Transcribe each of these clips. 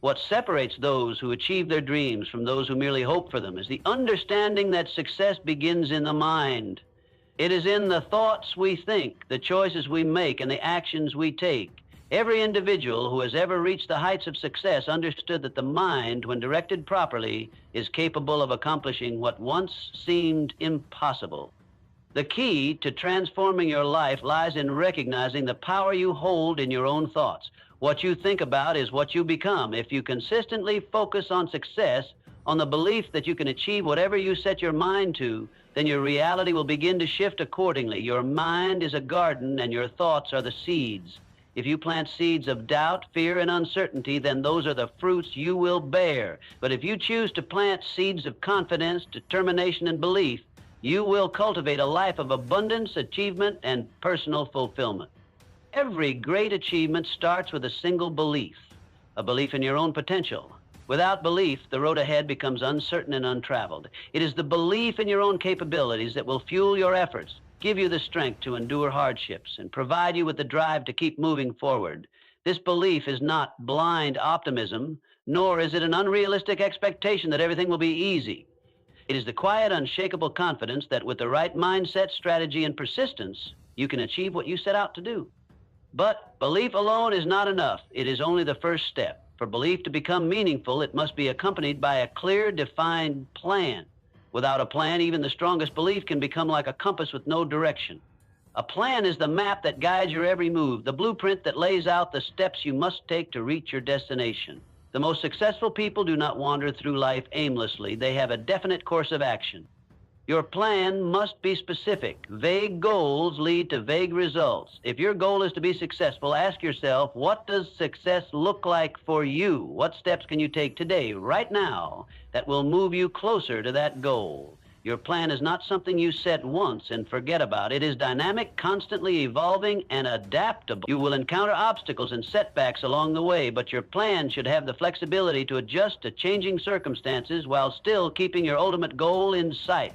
What separates those who achieve their dreams from those who merely hope for them is the understanding that success begins in the mind. It is in the thoughts we think, the choices we make, and the actions we take. Every individual who has ever reached the heights of success understood that the mind, when directed properly, is capable of accomplishing what once seemed impossible. The key to transforming your life lies in recognizing the power you hold in your own thoughts. What you think about is what you become. If you consistently focus on success, on the belief that you can achieve whatever you set your mind to, then your reality will begin to shift accordingly. Your mind is a garden and your thoughts are the seeds. If you plant seeds of doubt, fear, and uncertainty, then those are the fruits you will bear. But if you choose to plant seeds of confidence, determination, and belief, you will cultivate a life of abundance, achievement, and personal fulfillment. Every great achievement starts with a single belief, a belief in your own potential. Without belief, the road ahead becomes uncertain and untraveled. It is the belief in your own capabilities that will fuel your efforts, give you the strength to endure hardships, and provide you with the drive to keep moving forward. This belief is not blind optimism, nor is it an unrealistic expectation that everything will be easy. It is the quiet, unshakable confidence that with the right mindset, strategy, and persistence, you can achieve what you set out to do. But belief alone is not enough. It is only the first step. For belief to become meaningful, it must be accompanied by a clear, defined plan. Without a plan, even the strongest belief can become like a compass with no direction. A plan is the map that guides your every move, the blueprint that lays out the steps you must take to reach your destination. The most successful people do not wander through life aimlessly. They have a definite course of action. Your plan must be specific. Vague goals lead to vague results. If your goal is to be successful, ask yourself, what does success look like for you? What steps can you take today, right now, that will move you closer to that goal? Your plan is not something you set once and forget about. It is dynamic, constantly evolving, and adaptable. You will encounter obstacles and setbacks along the way, but your plan should have the flexibility to adjust to changing circumstances while still keeping your ultimate goal in sight.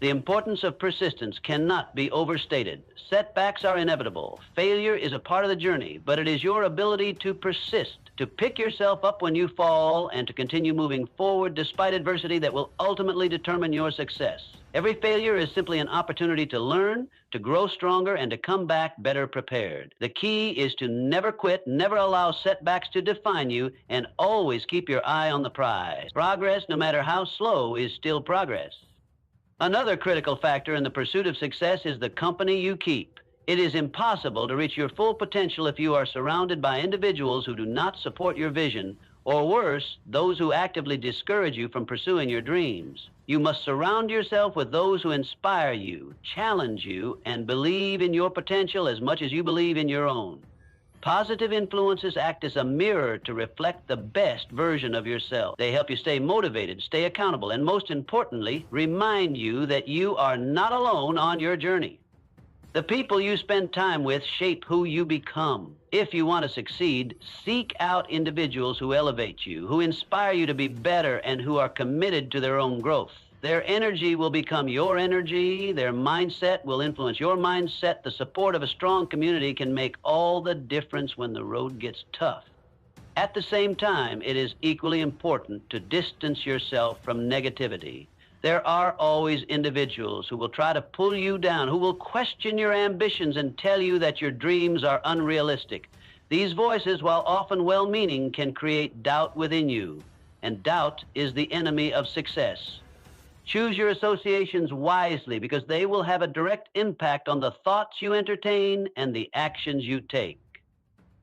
The importance of persistence cannot be overstated. Setbacks are inevitable. Failure is a part of the journey, but it is your ability to persist, to pick yourself up when you fall, and to continue moving forward despite adversity that will ultimately determine your success. Every failure is simply an opportunity to learn, to grow stronger, and to come back better prepared. The key is to never quit, never allow setbacks to define you, and always keep your eye on the prize. Progress, no matter how slow, is still progress. Another critical factor in the pursuit of success is the company you keep. It is impossible to reach your full potential if you are surrounded by individuals who do not support your vision, or worse, those who actively discourage you from pursuing your dreams. You must surround yourself with those who inspire you, challenge you, and believe in your potential as much as you believe in your own. Positive influences act as a mirror to reflect the best version of yourself. They help you stay motivated, stay accountable, and most importantly, remind you that you are not alone on your journey. The people you spend time with shape who you become. If you want to succeed, seek out individuals who elevate you, who inspire you to be better, and who are committed to their own growth. Their energy will become your energy. Their mindset will influence your mindset. The support of a strong community can make all the difference when the road gets tough. At the same time, it is equally important to distance yourself from negativity. There are always individuals who will try to pull you down, who will question your ambitions and tell you that your dreams are unrealistic. These voices, while often well-meaning, can create doubt within you, and doubt is the enemy of success. Choose your associations wisely because they will have a direct impact on the thoughts you entertain and the actions you take.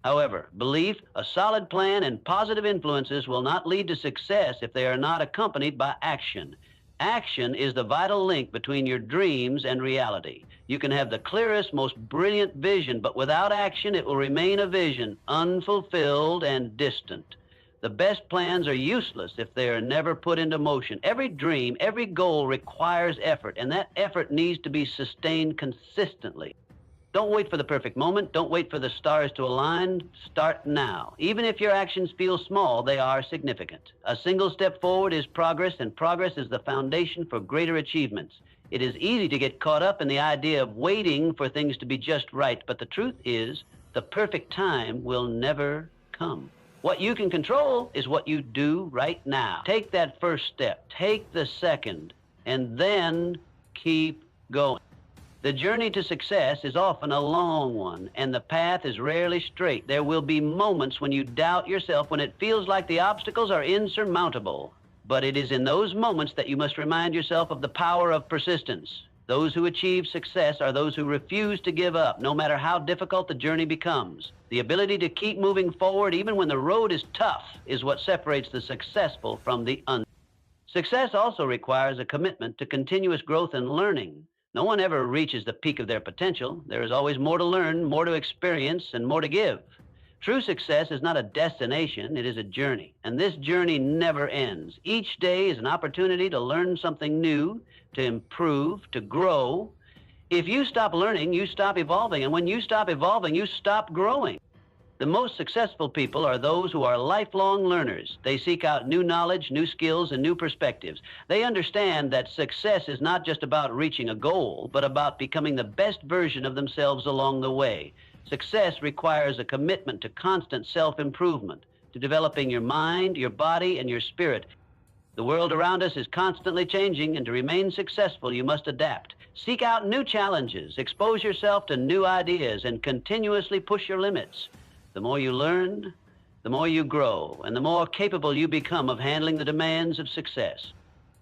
However, belief, a solid plan, and positive influences will not lead to success if they are not accompanied by action. Action is the vital link between your dreams and reality. You can have the clearest, most brilliant vision, but without action, it will remain a vision, unfulfilled and distant. The best plans are useless if they are never put into motion. Every dream, every goal requires effort, and that effort needs to be sustained consistently. Don't wait for the perfect moment. Don't wait for the stars to align. Start now. Even if your actions feel small, they are significant. A single step forward is progress, and progress is the foundation for greater achievements. It is easy to get caught up in the idea of waiting for things to be just right, but the truth is, the perfect time will never come. What you can control is what you do right now. Take that first step, take the second, and then keep going. The journey to success is often a long one, and the path is rarely straight. There will be moments when you doubt yourself, when it feels like the obstacles are insurmountable. But it is in those moments that you must remind yourself of the power of persistence. Those who achieve success are those who refuse to give up, no matter how difficult the journey becomes. The ability to keep moving forward, even when the road is tough, is what separates the successful from the Success also requires a commitment to continuous growth and learning. No one ever reaches the peak of their potential. There is always more to learn, more to experience, and more to give. True success is not a destination, it is a journey. And this journey never ends. Each day is an opportunity to learn something new, to improve, to grow. If you stop learning, you stop evolving. And when you stop evolving, you stop growing. The most successful people are those who are lifelong learners. They seek out new knowledge, new skills, and new perspectives. They understand that success is not just about reaching a goal, but about becoming the best version of themselves along the way. Success requires a commitment to constant self-improvement, to developing your mind, your body, and your spirit. The world around us is constantly changing, and to remain successful, you must adapt. Seek out new challenges, expose yourself to new ideas, and continuously push your limits. The more you learn, the more you grow, and the more capable you become of handling the demands of success.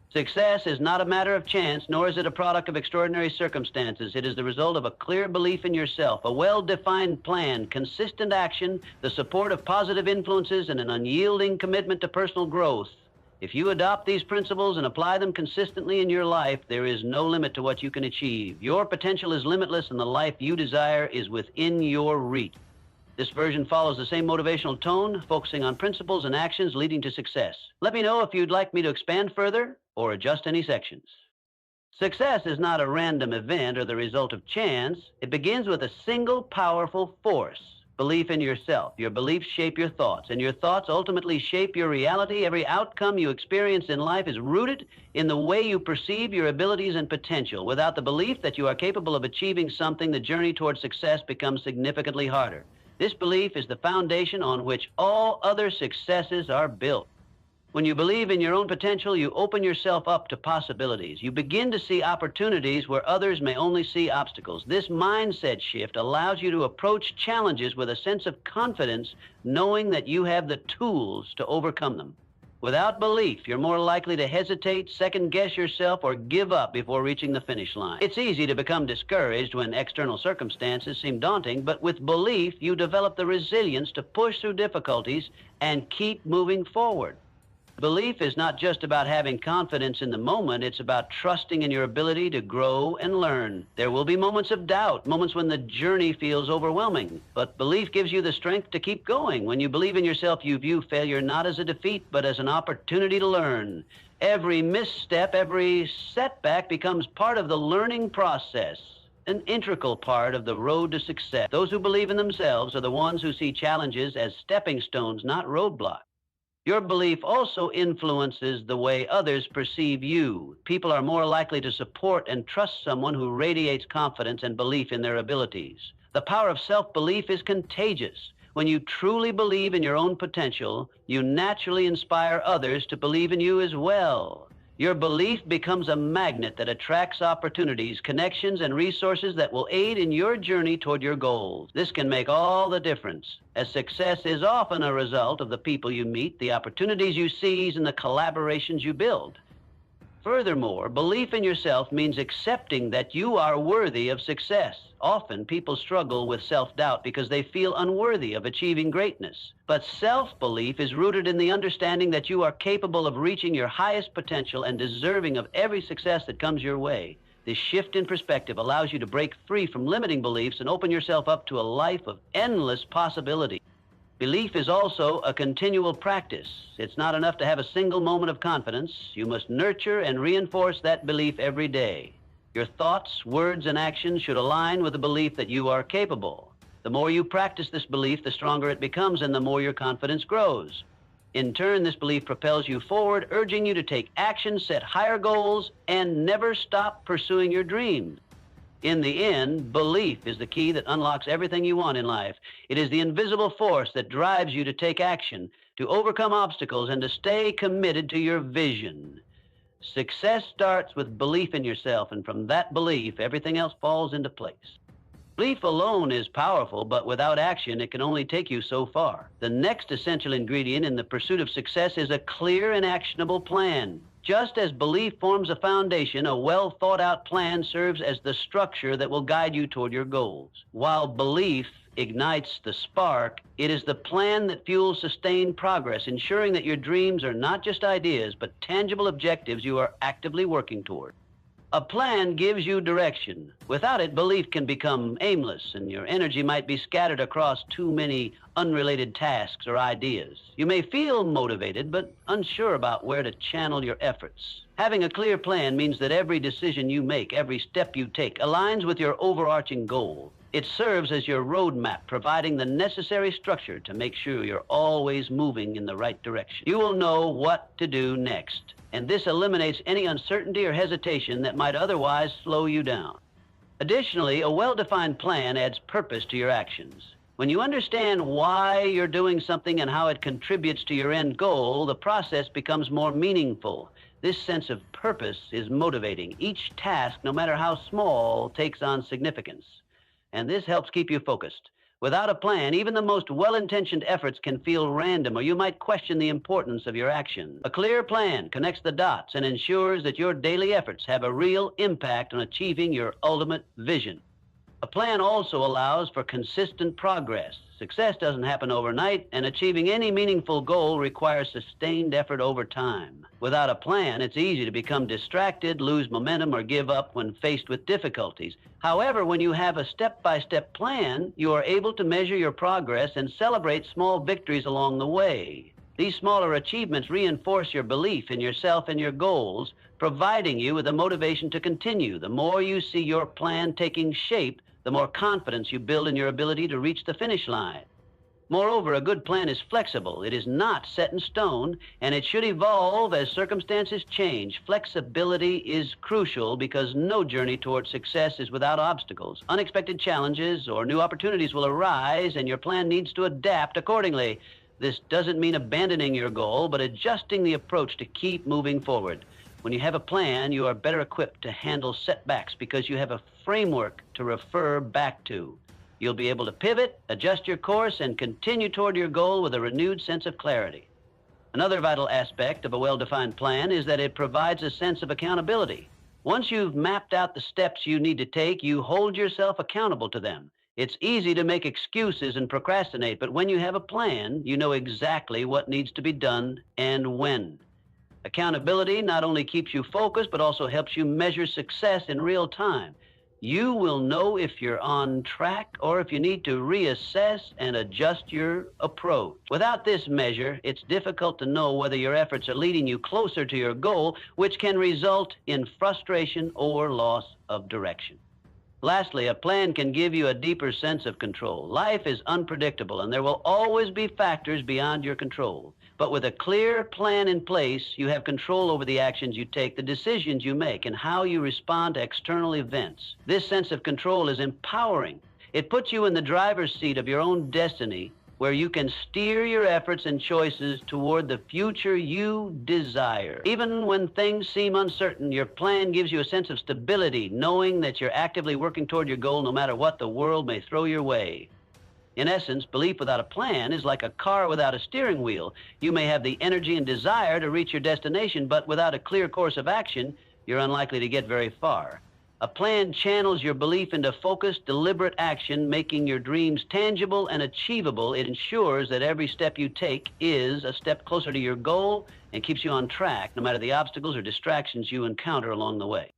Success is not a matter of chance, nor is it a product of extraordinary circumstances. It is the result of a clear belief in yourself, a well-defined plan, consistent action, the support of positive influences, and an unyielding commitment to personal growth. If you adopt these principles and apply them consistently in your life, there is no limit to what you can achieve. Your potential is limitless, and the life you desire is within your reach. This version follows the same motivational tone, focusing on principles and actions leading to success. Let me know if you'd like me to expand further or adjust any sections. Success is not a random event or the result of chance. It begins with a single powerful force, belief in yourself. Your beliefs shape your thoughts, and your thoughts ultimately shape your reality. Every outcome you experience in life is rooted in the way you perceive your abilities and potential. Without the belief that you are capable of achieving something, the journey toward success becomes significantly harder. This belief is the foundation on which all other successes are built. When you believe in your own potential, you open yourself up to possibilities. You begin to see opportunities where others may only see obstacles. This mindset shift allows you to approach challenges with a sense of confidence, knowing that you have the tools to overcome them. Without belief, you're more likely to hesitate, second-guess yourself, or give up before reaching the finish line. It's easy to become discouraged when external circumstances seem daunting, but with belief, you develop the resilience to push through difficulties and keep moving forward. Belief is not just about having confidence in the moment, it's about trusting in your ability to grow and learn. There will be moments of doubt, moments when the journey feels overwhelming, but belief gives you the strength to keep going. When you believe in yourself, you view failure not as a defeat, but as an opportunity to learn. Every misstep, every setback becomes part of the learning process, an integral part of the road to success. Those who believe in themselves are the ones who see challenges as stepping stones, not roadblocks. Your belief also influences the way others perceive you. People are more likely to support and trust someone who radiates confidence and belief in their abilities. The power of self-belief is contagious. When you truly believe in your own potential, you naturally inspire others to believe in you as well. Your belief becomes a magnet that attracts opportunities, connections, and resources that will aid in your journey toward your goals. This can make all the difference, as success is often a result of the people you meet, the opportunities you seize, and the collaborations you build. Furthermore, belief in yourself means accepting that you are worthy of success. Often, people struggle with self-doubt because they feel unworthy of achieving greatness. But self-belief is rooted in the understanding that you are capable of reaching your highest potential and deserving of every success that comes your way. This shift in perspective allows you to break free from limiting beliefs and open yourself up to a life of endless possibility. Belief is also a continual practice. It's not enough to have a single moment of confidence. You must nurture and reinforce that belief every day. Your thoughts, words, and actions should align with the belief that you are capable. The more you practice this belief, the stronger it becomes, and the more your confidence grows. In turn, this belief propels you forward, urging you to take action, set higher goals, and never stop pursuing your dreams. In the end, belief is the key that unlocks everything you want in life. It is the invisible force that drives you to take action, to overcome obstacles, and to stay committed to your vision. Success starts with belief in yourself, and from that belief, everything else falls into place. Belief alone is powerful, but without action, it can only take you so far. The next essential ingredient in the pursuit of success is a clear and actionable plan. Just as belief forms a foundation, a well-thought-out plan serves as the structure that will guide you toward your goals. While belief ignites the spark, it is the plan that fuels sustained progress, ensuring that your dreams are not just ideas, but tangible objectives you are actively working toward. A plan gives you direction. Without it, belief can become aimless, and your energy might be scattered across too many unrelated tasks or ideas. You may feel motivated, but unsure about where to channel your efforts. Having a clear plan means that every decision you make, every step you take, aligns with your overarching goal. It serves as your roadmap, providing the necessary structure to make sure you're always moving in the right direction. You will know what to do next, and this eliminates any uncertainty or hesitation that might otherwise slow you down. Additionally, a well-defined plan adds purpose to your actions. When you understand why you're doing something and how it contributes to your end goal, the process becomes more meaningful. This sense of purpose is motivating. Each task, no matter how small, takes on significance, and this helps keep you focused. Without a plan, even the most well-intentioned efforts can feel random, or you might question the importance of your action. A clear plan connects the dots and ensures that your daily efforts have a real impact on achieving your ultimate vision. A plan also allows for consistent progress. Success doesn't happen overnight, and achieving any meaningful goal requires sustained effort over time. Without a plan, it's easy to become distracted, lose momentum, or give up when faced with difficulties. However, when you have a step-by-step plan, you are able to measure your progress and celebrate small victories along the way. These smaller achievements reinforce your belief in yourself and your goals, providing you with the motivation to continue. The more you see your plan taking shape, the more confidence you build in your ability to reach the finish line. Moreover, a good plan is flexible. It is not set in stone, and it should evolve as circumstances change. Flexibility is crucial because no journey toward success is without obstacles. Unexpected challenges or new opportunities will arise, and your plan needs to adapt accordingly. This doesn't mean abandoning your goal, but adjusting the approach to keep moving forward. When you have a plan, you are better equipped to handle setbacks because you have a framework to refer back to. You'll be able to pivot, adjust your course, and continue toward your goal with a renewed sense of clarity. Another vital aspect of a well-defined plan is that it provides a sense of accountability. Once you've mapped out the steps you need to take, you hold yourself accountable to them. It's easy to make excuses and procrastinate, but when you have a plan, you know exactly what needs to be done and when. Accountability not only keeps you focused, but also helps you measure success in real time. You will know if you're on track or if you need to reassess and adjust your approach. Without this measure, it's difficult to know whether your efforts are leading you closer to your goal, which can result in frustration or loss of direction. Lastly, a plan can give you a deeper sense of control. Life is unpredictable, and there will always be factors beyond your control. But with a clear plan in place, you have control over the actions you take, the decisions you make, and how you respond to external events. This sense of control is empowering. It puts you in the driver's seat of your own destiny, where you can steer your efforts and choices toward the future you desire. Even when things seem uncertain, your plan gives you a sense of stability, knowing that you're actively working toward your goal no matter what the world may throw your way. In essence, belief without a plan is like a car without a steering wheel. You may have the energy and desire to reach your destination, but without a clear course of action, you're unlikely to get very far. A plan channels your belief into focused, deliberate action, making your dreams tangible and achievable. It ensures that every step you take is a step closer to your goal and keeps you on track, no matter the obstacles or distractions you encounter along the way.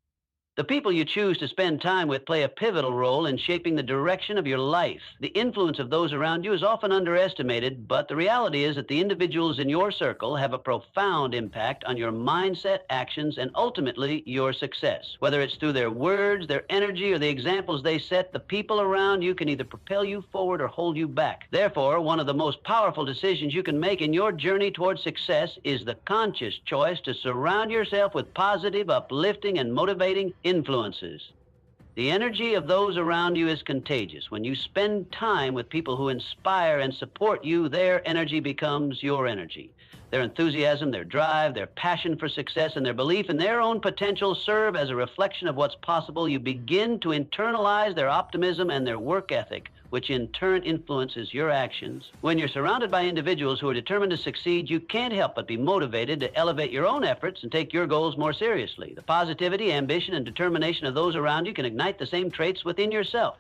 The people you choose to spend time with play a pivotal role in shaping the direction of your life. The influence of those around you is often underestimated, but the reality is that the individuals in your circle have a profound impact on your mindset, actions, and ultimately your success. Whether it's through their words, their energy, or the examples they set, the people around you can either propel you forward or hold you back. Therefore, one of the most powerful decisions you can make in your journey toward success is the conscious choice to surround yourself with positive, uplifting, and motivating influences. The energy of those around you is contagious. When you spend time with people who inspire and support you, their energy becomes your energy. Their enthusiasm, their drive, their passion for success, and their belief in their own potential serve as a reflection of what's possible. You begin to internalize their optimism and their work ethic, which in turn influences your actions. When you're surrounded by individuals who are determined to succeed, you can't help but be motivated to elevate your own efforts and take your goals more seriously. The positivity, ambition, and determination of those around you can ignite the same traits within yourself.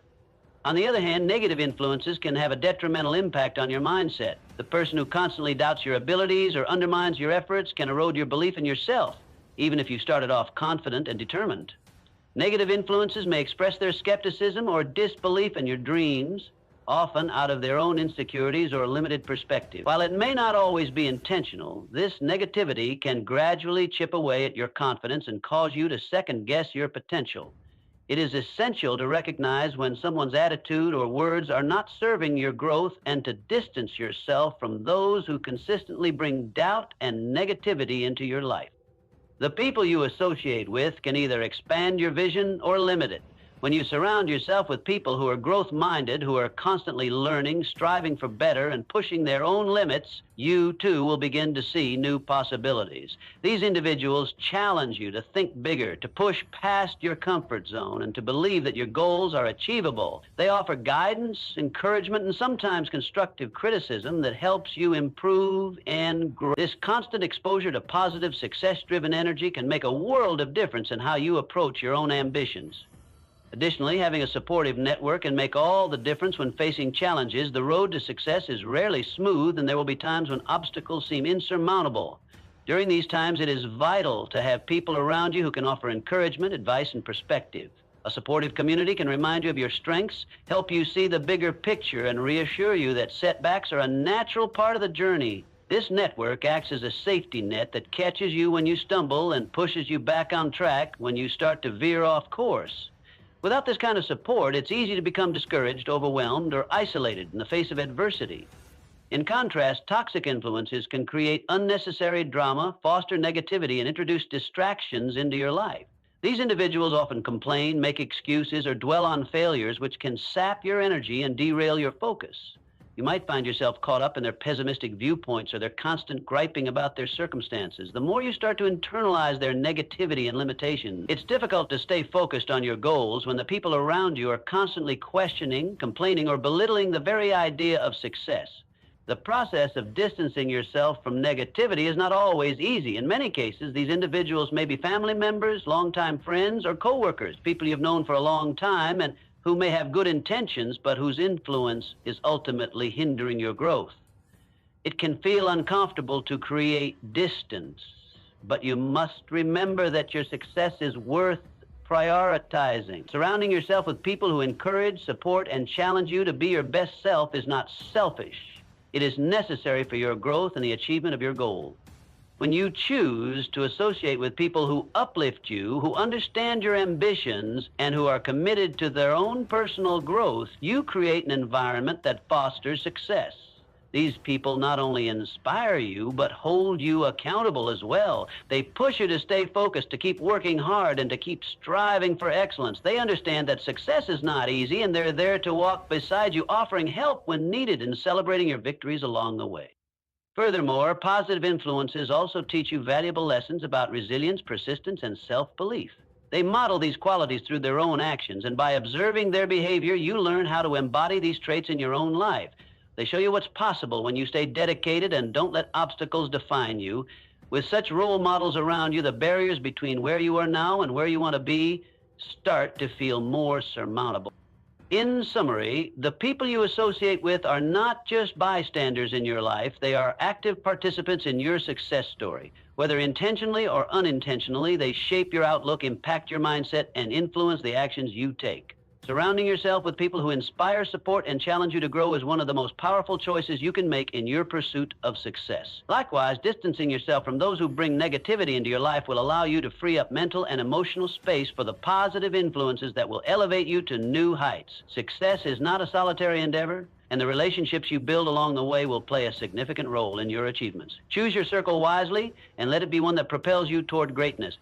On the other hand, negative influences can have a detrimental impact on your mindset. The person who constantly doubts your abilities or undermines your efforts can erode your belief in yourself, even if you started off confident and determined. Negative influences may express their skepticism or disbelief in your dreams, often out of their own insecurities or limited perspective. While it may not always be intentional, this negativity can gradually chip away at your confidence and cause you to second-guess your potential. It is essential to recognize when someone's attitude or words are not serving your growth and to distance yourself from those who consistently bring doubt and negativity into your life. The people you associate with can either expand your vision or limit it. When you surround yourself with people who are growth-minded, who are constantly learning, striving for better, and pushing their own limits, you too will begin to see new possibilities. These individuals challenge you to think bigger, to push past your comfort zone, and to believe that your goals are achievable. They offer guidance, encouragement, and sometimes constructive criticism that helps you improve and grow. This constant exposure to positive, success-driven energy can make a world of difference in how you approach your own ambitions. Additionally, having a supportive network can make all the difference when facing challenges. The road to success is rarely smooth, and there will be times when obstacles seem insurmountable. During these times, it is vital to have people around you who can offer encouragement, advice, and perspective. A supportive community can remind you of your strengths, help you see the bigger picture, and reassure you that setbacks are a natural part of the journey. This network acts as a safety net that catches you when you stumble and pushes you back on track when you start to veer off course. Without this kind of support, it's easy to become discouraged, overwhelmed, or isolated in the face of adversity. In contrast, toxic influences can create unnecessary drama, foster negativity, and introduce distractions into your life. These individuals often complain, make excuses, or dwell on failures, which can sap your energy and derail your focus. You might find yourself caught up in their pessimistic viewpoints or their constant griping about their circumstances. The more you start to internalize their negativity and limitations, it's difficult to stay focused on your goals when the people around you are constantly questioning, complaining, or belittling the very idea of success. The process of distancing yourself from negativity is not always easy. In many cases, these individuals may be family members, longtime friends, or coworkers, people you've known for a long time and who may have good intentions, but whose influence is ultimately hindering your growth. It can feel uncomfortable to create distance, but you must remember that your success is worth prioritizing. Surrounding yourself with people who encourage, support, and challenge you to be your best self is not selfish. It is necessary for your growth and the achievement of your goals. When you choose to associate with people who uplift you, who understand your ambitions, and who are committed to their own personal growth, you create an environment that fosters success. These people not only inspire you, but hold you accountable as well. They push you to stay focused, to keep working hard, and to keep striving for excellence. They understand that success is not easy, and they're there to walk beside you, offering help when needed and celebrating your victories along the way. Furthermore, positive influences also teach you valuable lessons about resilience, persistence, and self-belief. They model these qualities through their own actions, and by observing their behavior, you learn how to embody these traits in your own life. They show you what's possible when you stay dedicated and don't let obstacles define you. With such role models around you, the barriers between where you are now and where you want to be start to feel more surmountable. In summary, the people you associate with are not just bystanders in your life, they are active participants in your success story. Whether intentionally or unintentionally, they shape your outlook, impact your mindset, and influence the actions you take. Surrounding yourself with people who inspire, support, and challenge you to grow is one of the most powerful choices you can make in your pursuit of success. Likewise, distancing yourself from those who bring negativity into your life will allow you to free up mental and emotional space for the positive influences that will elevate you to new heights. Success is not a solitary endeavor, and the relationships you build along the way will play a significant role in your achievements. Choose your circle wisely, and let it be one that propels you toward greatness.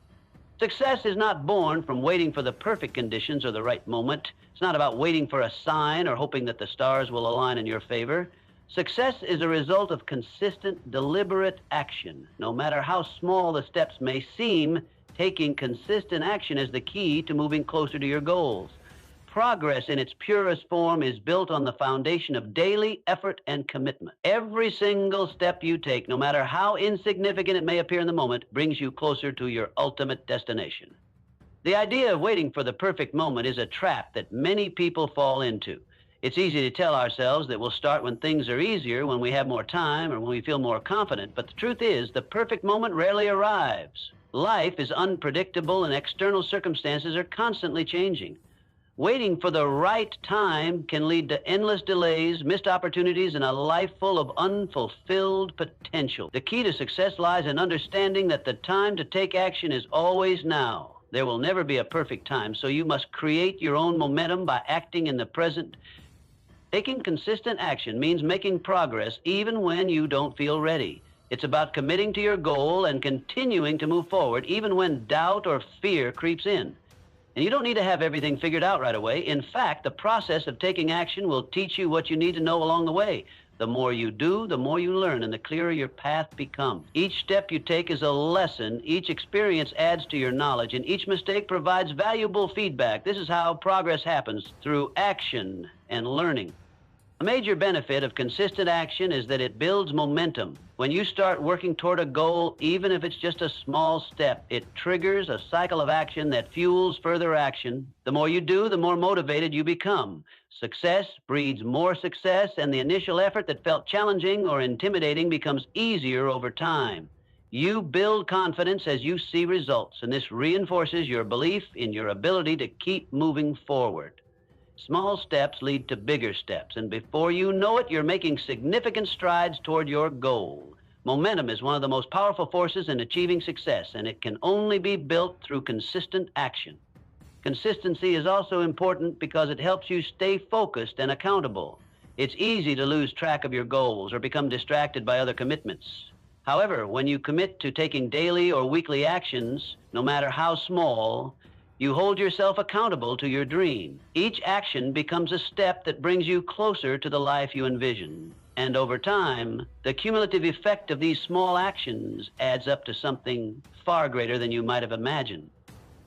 Success is not born from waiting for the perfect conditions or the right moment. It's not about waiting for a sign or hoping that the stars will align in your favor. Success is a result of consistent, deliberate action. No matter how small the steps may seem, taking consistent action is the key to moving closer to your goals. Progress in its purest form is built on the foundation of daily effort and commitment. Every single step you take, no matter how insignificant it may appear in the moment, brings you closer to your ultimate destination. The idea of waiting for the perfect moment is a trap that many people fall into. It's easy to tell ourselves that we'll start when things are easier, when we have more time, or when we feel more confident, but the truth is, the perfect moment rarely arrives. Life is unpredictable and external circumstances are constantly changing. Waiting for the right time can lead to endless delays, missed opportunities, and a life full of unfulfilled potential. The key to success lies in understanding that the time to take action is always now. There will never be a perfect time, so you must create your own momentum by acting in the present. Taking consistent action means making progress even when you don't feel ready. It's about committing to your goal and continuing to move forward even when doubt or fear creeps in. And you don't need to have everything figured out right away. In fact, the process of taking action will teach you what you need to know along the way. The more you do, the more you learn, and the clearer your path becomes. Each step you take is a lesson. Each experience adds to your knowledge, and each mistake provides valuable feedback. This is how progress happens, through action and learning. A major benefit of consistent action is that it builds momentum. When you start working toward a goal, even if it's just a small step, it triggers a cycle of action that fuels further action. The more you do, the more motivated you become. Success breeds more success, and the initial effort that felt challenging or intimidating becomes easier over time. You build confidence as you see results, and this reinforces your belief in your ability to keep moving forward. Small steps lead to bigger steps, and before you know it, you're making significant strides toward your goal. Momentum is one of the most powerful forces in achieving success, and it can only be built through consistent action. Consistency is also important because it helps you stay focused and accountable. It's easy to lose track of your goals or become distracted by other commitments. However, when you commit to taking daily or weekly actions, no matter how small, you hold yourself accountable to your dream. Each action becomes a step that brings you closer to the life you envision. And over time, the cumulative effect of these small actions adds up to something far greater than you might have imagined.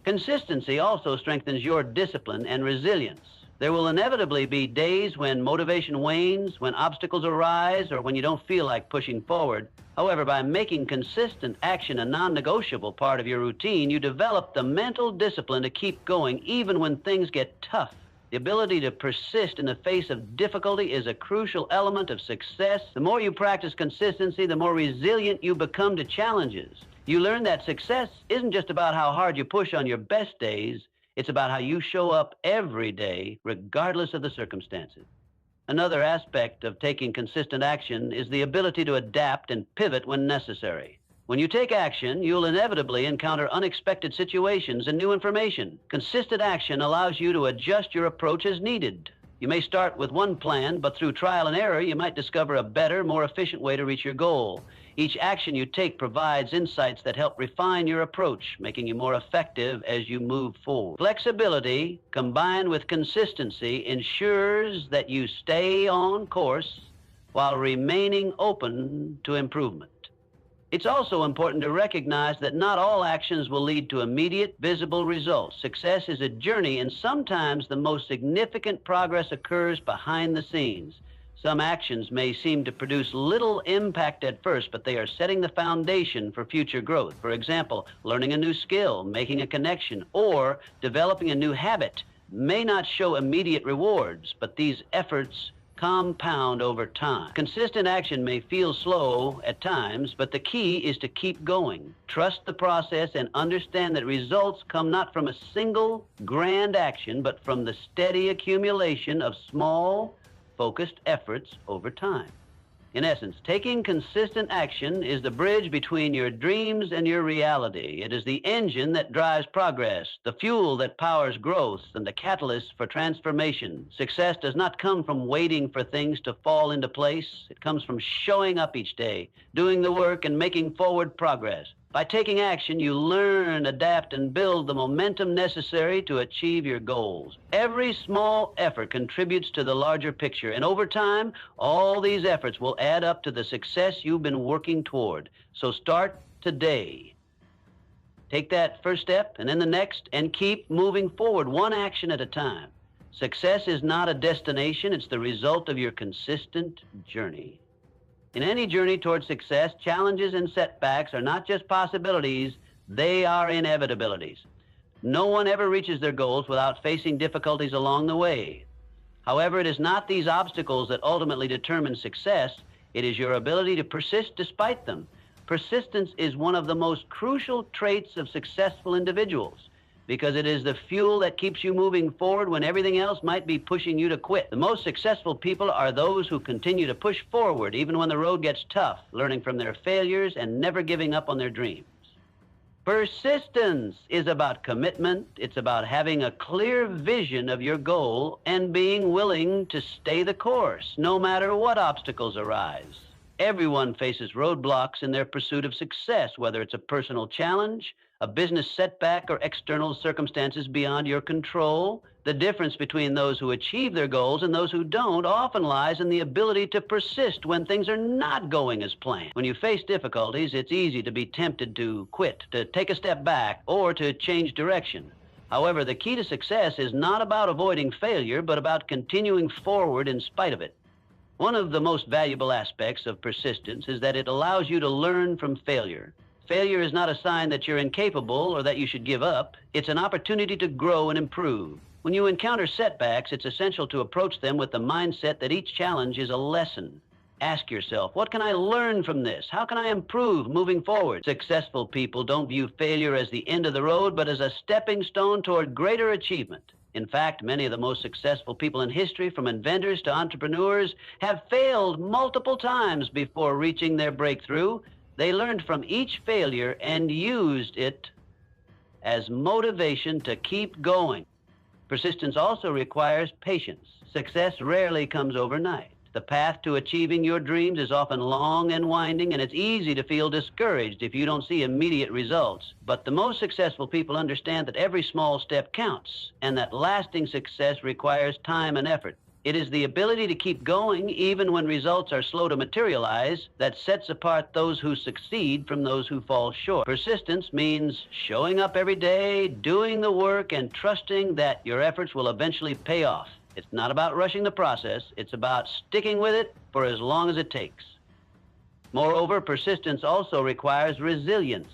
Consistency also strengthens your discipline and resilience. There will inevitably be days when motivation wanes, when obstacles arise, or when you don't feel like pushing forward. However, by making consistent action a non-negotiable part of your routine, you develop the mental discipline to keep going even when things get tough. The ability to persist in the face of difficulty is a crucial element of success. The more you practice consistency, the more resilient you become to challenges. You learn that success isn't just about how hard you push on your best days. It's about how you show up every day, regardless of the circumstances. Another aspect of taking consistent action is the ability to adapt and pivot when necessary. When you take action, you'll inevitably encounter unexpected situations and new information. Consistent action allows you to adjust your approach as needed. You may start with one plan, but through trial and error, you might discover a better, more efficient way to reach your goal. Each action you take provides insights that help refine your approach, making you more effective as you move forward. Flexibility, combined with consistency, ensures that you stay on course while remaining open to improvement. It's also important to recognize that not all actions will lead to immediate, visible results. Success is a journey, and sometimes the most significant progress occurs behind the scenes. Some actions may seem to produce little impact at first, but they are setting the foundation for future growth. For example, learning a new skill, making a connection, or developing a new habit may not show immediate rewards, but these efforts compound over time. Consistent action may feel slow at times, but the key is to keep going. Trust the process and understand that results come not from a single grand action, but from the steady accumulation of small, focused efforts over time. In essence, taking consistent action is the bridge between your dreams and your reality. It is the engine that drives progress, the fuel that powers growth, and the catalyst for transformation. Success does not come from waiting for things to fall into place. It comes from showing up each day, doing the work, and making forward progress. By taking action, you learn, adapt, and build the momentum necessary to achieve your goals. Every small effort contributes to the larger picture, and over time, all these efforts will add up to the success you've been working toward. So start today. Take that first step, and then the next, and keep moving forward, one action at a time. Success is not a destination, it's the result of your consistent journey. In any journey toward success, challenges and setbacks are not just possibilities, they are inevitabilities. No one ever reaches their goals without facing difficulties along the way. However, it is not these obstacles that ultimately determine success, it is your ability to persist despite them. Persistence is one of the most crucial traits of successful individuals, because it is the fuel that keeps you moving forward when everything else might be pushing you to quit. The most successful people are those who continue to push forward even when the road gets tough, learning from their failures and never giving up on their dreams. Persistence is about commitment. It's about having a clear vision of your goal and being willing to stay the course, no matter what obstacles arise. Everyone faces roadblocks in their pursuit of success, whether it's a personal challenge, a business setback, or external circumstances beyond your control. The difference between those who achieve their goals and those who don't often lies in the ability to persist when things are not going as planned. When you face difficulties, it's easy to be tempted to quit, to take a step back, or to change direction. However, the key to success is not about avoiding failure, but about continuing forward in spite of it. One of the most valuable aspects of persistence is that it allows you to learn from failure. Failure is not a sign that you're incapable or that you should give up. It's an opportunity to grow and improve. When you encounter setbacks, it's essential to approach them with the mindset that each challenge is a lesson. Ask yourself, what can I learn from this? How can I improve moving forward? Successful people don't view failure as the end of the road, but as a stepping stone toward greater achievement. In fact, many of the most successful people in history, from inventors to entrepreneurs, have failed multiple times before reaching their breakthrough. They learned from each failure and used it as motivation to keep going. Persistence also requires patience. Success rarely comes overnight. The path to achieving your dreams is often long and winding, and it's easy to feel discouraged if you don't see immediate results. But the most successful people understand that every small step counts, and that lasting success requires time and effort. It is the ability to keep going even when results are slow to materialize that sets apart those who succeed from those who fall short. Persistence means showing up every day, doing the work, and trusting that your efforts will eventually pay off. It's not about rushing the process. It's about sticking with it for as long as it takes. Moreover, persistence also requires resilience,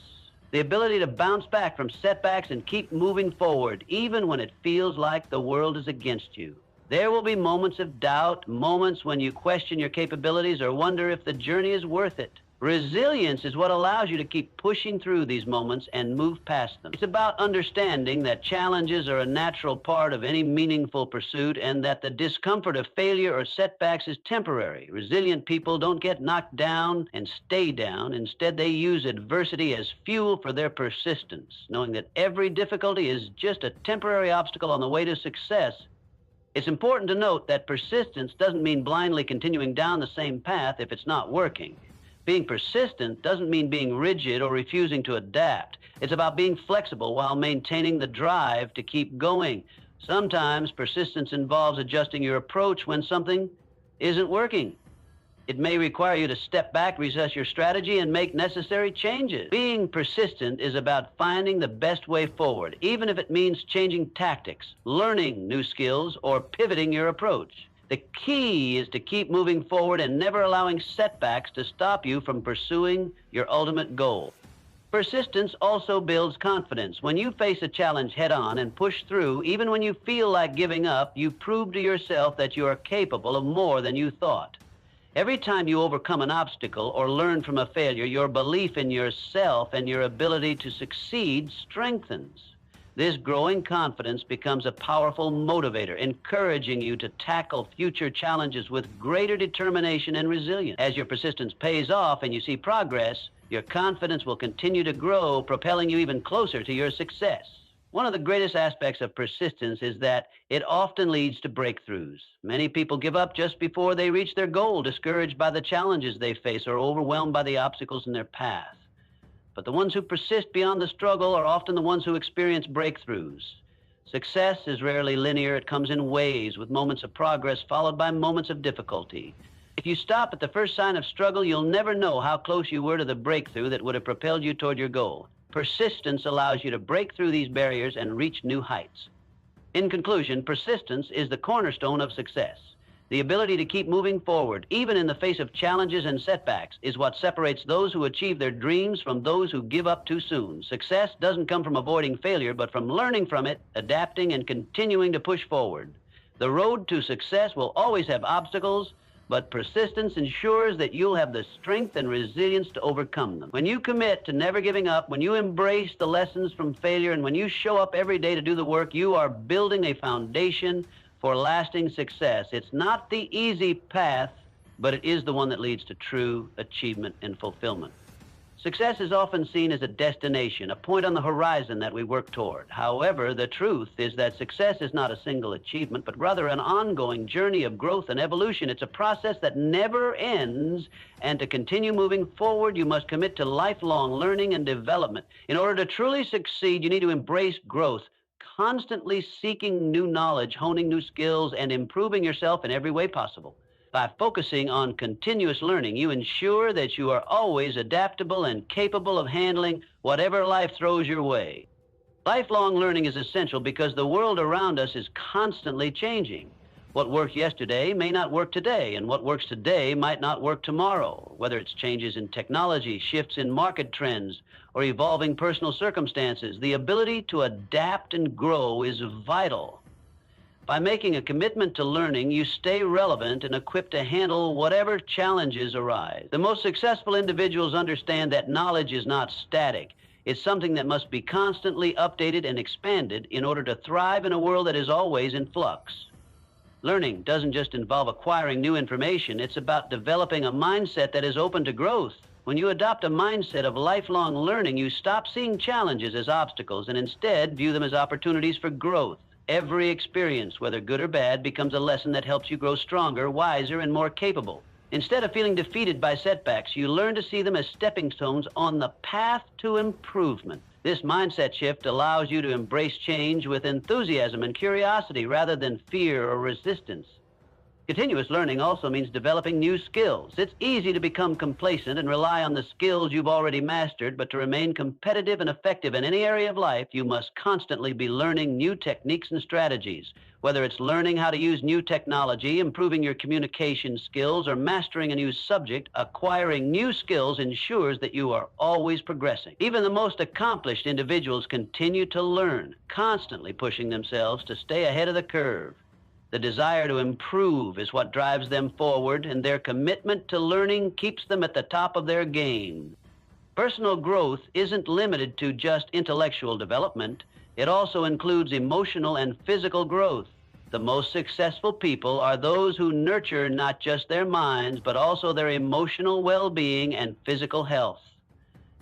the ability to bounce back from setbacks and keep moving forward, even when it feels like the world is against you. There will be moments of doubt, moments when you question your capabilities or wonder if the journey is worth it. Resilience is what allows you to keep pushing through these moments and move past them. It's about understanding that challenges are a natural part of any meaningful pursuit and that the discomfort of failure or setbacks is temporary. Resilient people don't get knocked down and stay down. Instead, they use adversity as fuel for their persistence, knowing that every difficulty is just a temporary obstacle on the way to success. It's important to note that persistence doesn't mean blindly continuing down the same path if it's not working. Being persistent doesn't mean being rigid or refusing to adapt. It's about being flexible while maintaining the drive to keep going. Sometimes persistence involves adjusting your approach when something isn't working. It may require you to step back, reassess your strategy, and make necessary changes. Being persistent is about finding the best way forward, even if it means changing tactics, learning new skills, or pivoting your approach. The key is to keep moving forward and never allowing setbacks to stop you from pursuing your ultimate goal. Persistence also builds confidence. When you face a challenge head-on and push through, even when you feel like giving up, you prove to yourself that you are capable of more than you thought. Every time you overcome an obstacle or learn from a failure, your belief in yourself and your ability to succeed strengthens. This growing confidence becomes a powerful motivator, encouraging you to tackle future challenges with greater determination and resilience. As your persistence pays off and you see progress, your confidence will continue to grow, propelling you even closer to your success. One of the greatest aspects of persistence is that it often leads to breakthroughs. Many people give up just before they reach their goal, discouraged by the challenges they face or overwhelmed by the obstacles in their path. but the ones who persist beyond the struggle are often the ones who experience breakthroughs. Success is rarely linear. It comes in waves, with moments of progress followed by moments of difficulty. If you stop at the first sign of struggle, you'll never know how close you were to the breakthrough that would have propelled you toward your goal. Persistence allows you to break through these barriers and reach new heights. In conclusion, persistence is the cornerstone of success. The ability to keep moving forward, even in the face of challenges and setbacks, is what separates those who achieve their dreams from those who give up too soon. Success doesn't come from avoiding failure, but from learning from it, adapting, and continuing to push forward. The road to success will always have obstacles, but persistence ensures that you'll have the strength and resilience to overcome them. When you commit to never giving up, when you embrace the lessons from failure, and when you show up every day to do the work, you are building a foundation for lasting success. It's not the easy path, but it is the one that leads to true achievement and fulfillment. Success is often seen as a destination, a point on the horizon that we work toward. However, the truth is that success is not a single achievement, but rather an ongoing journey of growth and evolution. It's a process that never ends, and to continue moving forward, you must commit to lifelong learning and development. In order to truly succeed, you need to embrace growth, constantly seeking new knowledge, honing new skills, and improving yourself in every way possible. By focusing on continuous learning, you ensure that you are always adaptable and capable of handling whatever life throws your way. Lifelong learning is essential because the world around us is constantly changing. What worked yesterday may not work today, and what works today might not work tomorrow. Whether it's changes in technology, shifts in market trends, or evolving personal circumstances, the ability to adapt and grow is vital. By making a commitment to learning, you stay relevant and equipped to handle whatever challenges arise. The most successful individuals understand that knowledge is not static. It's something that must be constantly updated and expanded in order to thrive in a world that is always in flux. Learning doesn't just involve acquiring new information. It's about developing a mindset that is open to growth. When you adopt a mindset of lifelong learning, you stop seeing challenges as obstacles and instead view them as opportunities for growth. Every experience, whether good or bad, becomes a lesson that helps you grow stronger, wiser, and more capable. Instead of feeling defeated by setbacks, you learn to see them as stepping stones on the path to improvement. This mindset shift allows you to embrace change with enthusiasm and curiosity rather than fear or resistance. Continuous learning also means developing new skills. It's easy to become complacent and rely on the skills you've already mastered, but to remain competitive and effective in any area of life, you must constantly be learning new techniques and strategies. Whether it's learning how to use new technology, improving your communication skills, or mastering a new subject, acquiring new skills ensures that you are always progressing. Even the most accomplished individuals continue to learn, constantly pushing themselves to stay ahead of the curve. The desire to improve is what drives them forward, and their commitment to learning keeps them at the top of their game. Personal growth isn't limited to just intellectual development. It also includes emotional and physical growth. The most successful people are those who nurture not just their minds, but also their emotional well-being and physical health.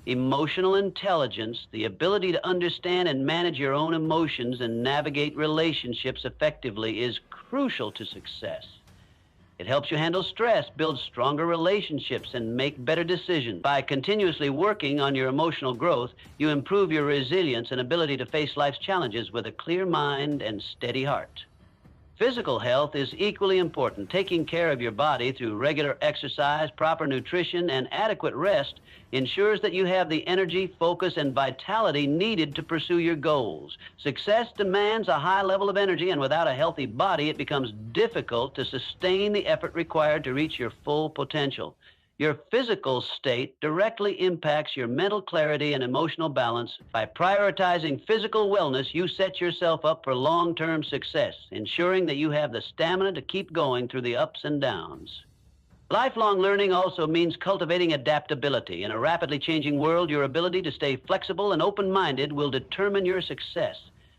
Emotional intelligence, the ability to understand and manage your own emotions and navigate relationships effectively, is crucial to success. It helps you handle stress, build stronger relationships, and make better decisions. By continuously working on your emotional growth, you improve your resilience and ability to face life's challenges with a clear mind and steady heart. Physical health is equally important. Taking care of your body through regular exercise, proper nutrition, and adequate rest ensures that you have the energy, focus, and vitality needed to pursue your goals. Success demands a high level of energy, and without a healthy body, it becomes difficult to sustain the effort required to reach your full potential. Your physical state directly impacts your mental clarity and emotional balance. By prioritizing physical wellness, you set yourself up for long-term success, ensuring that you have the stamina to keep going through the ups and downs. Lifelong learning also means cultivating adaptability. In a rapidly changing world, your ability to stay flexible and open-minded will determine your success.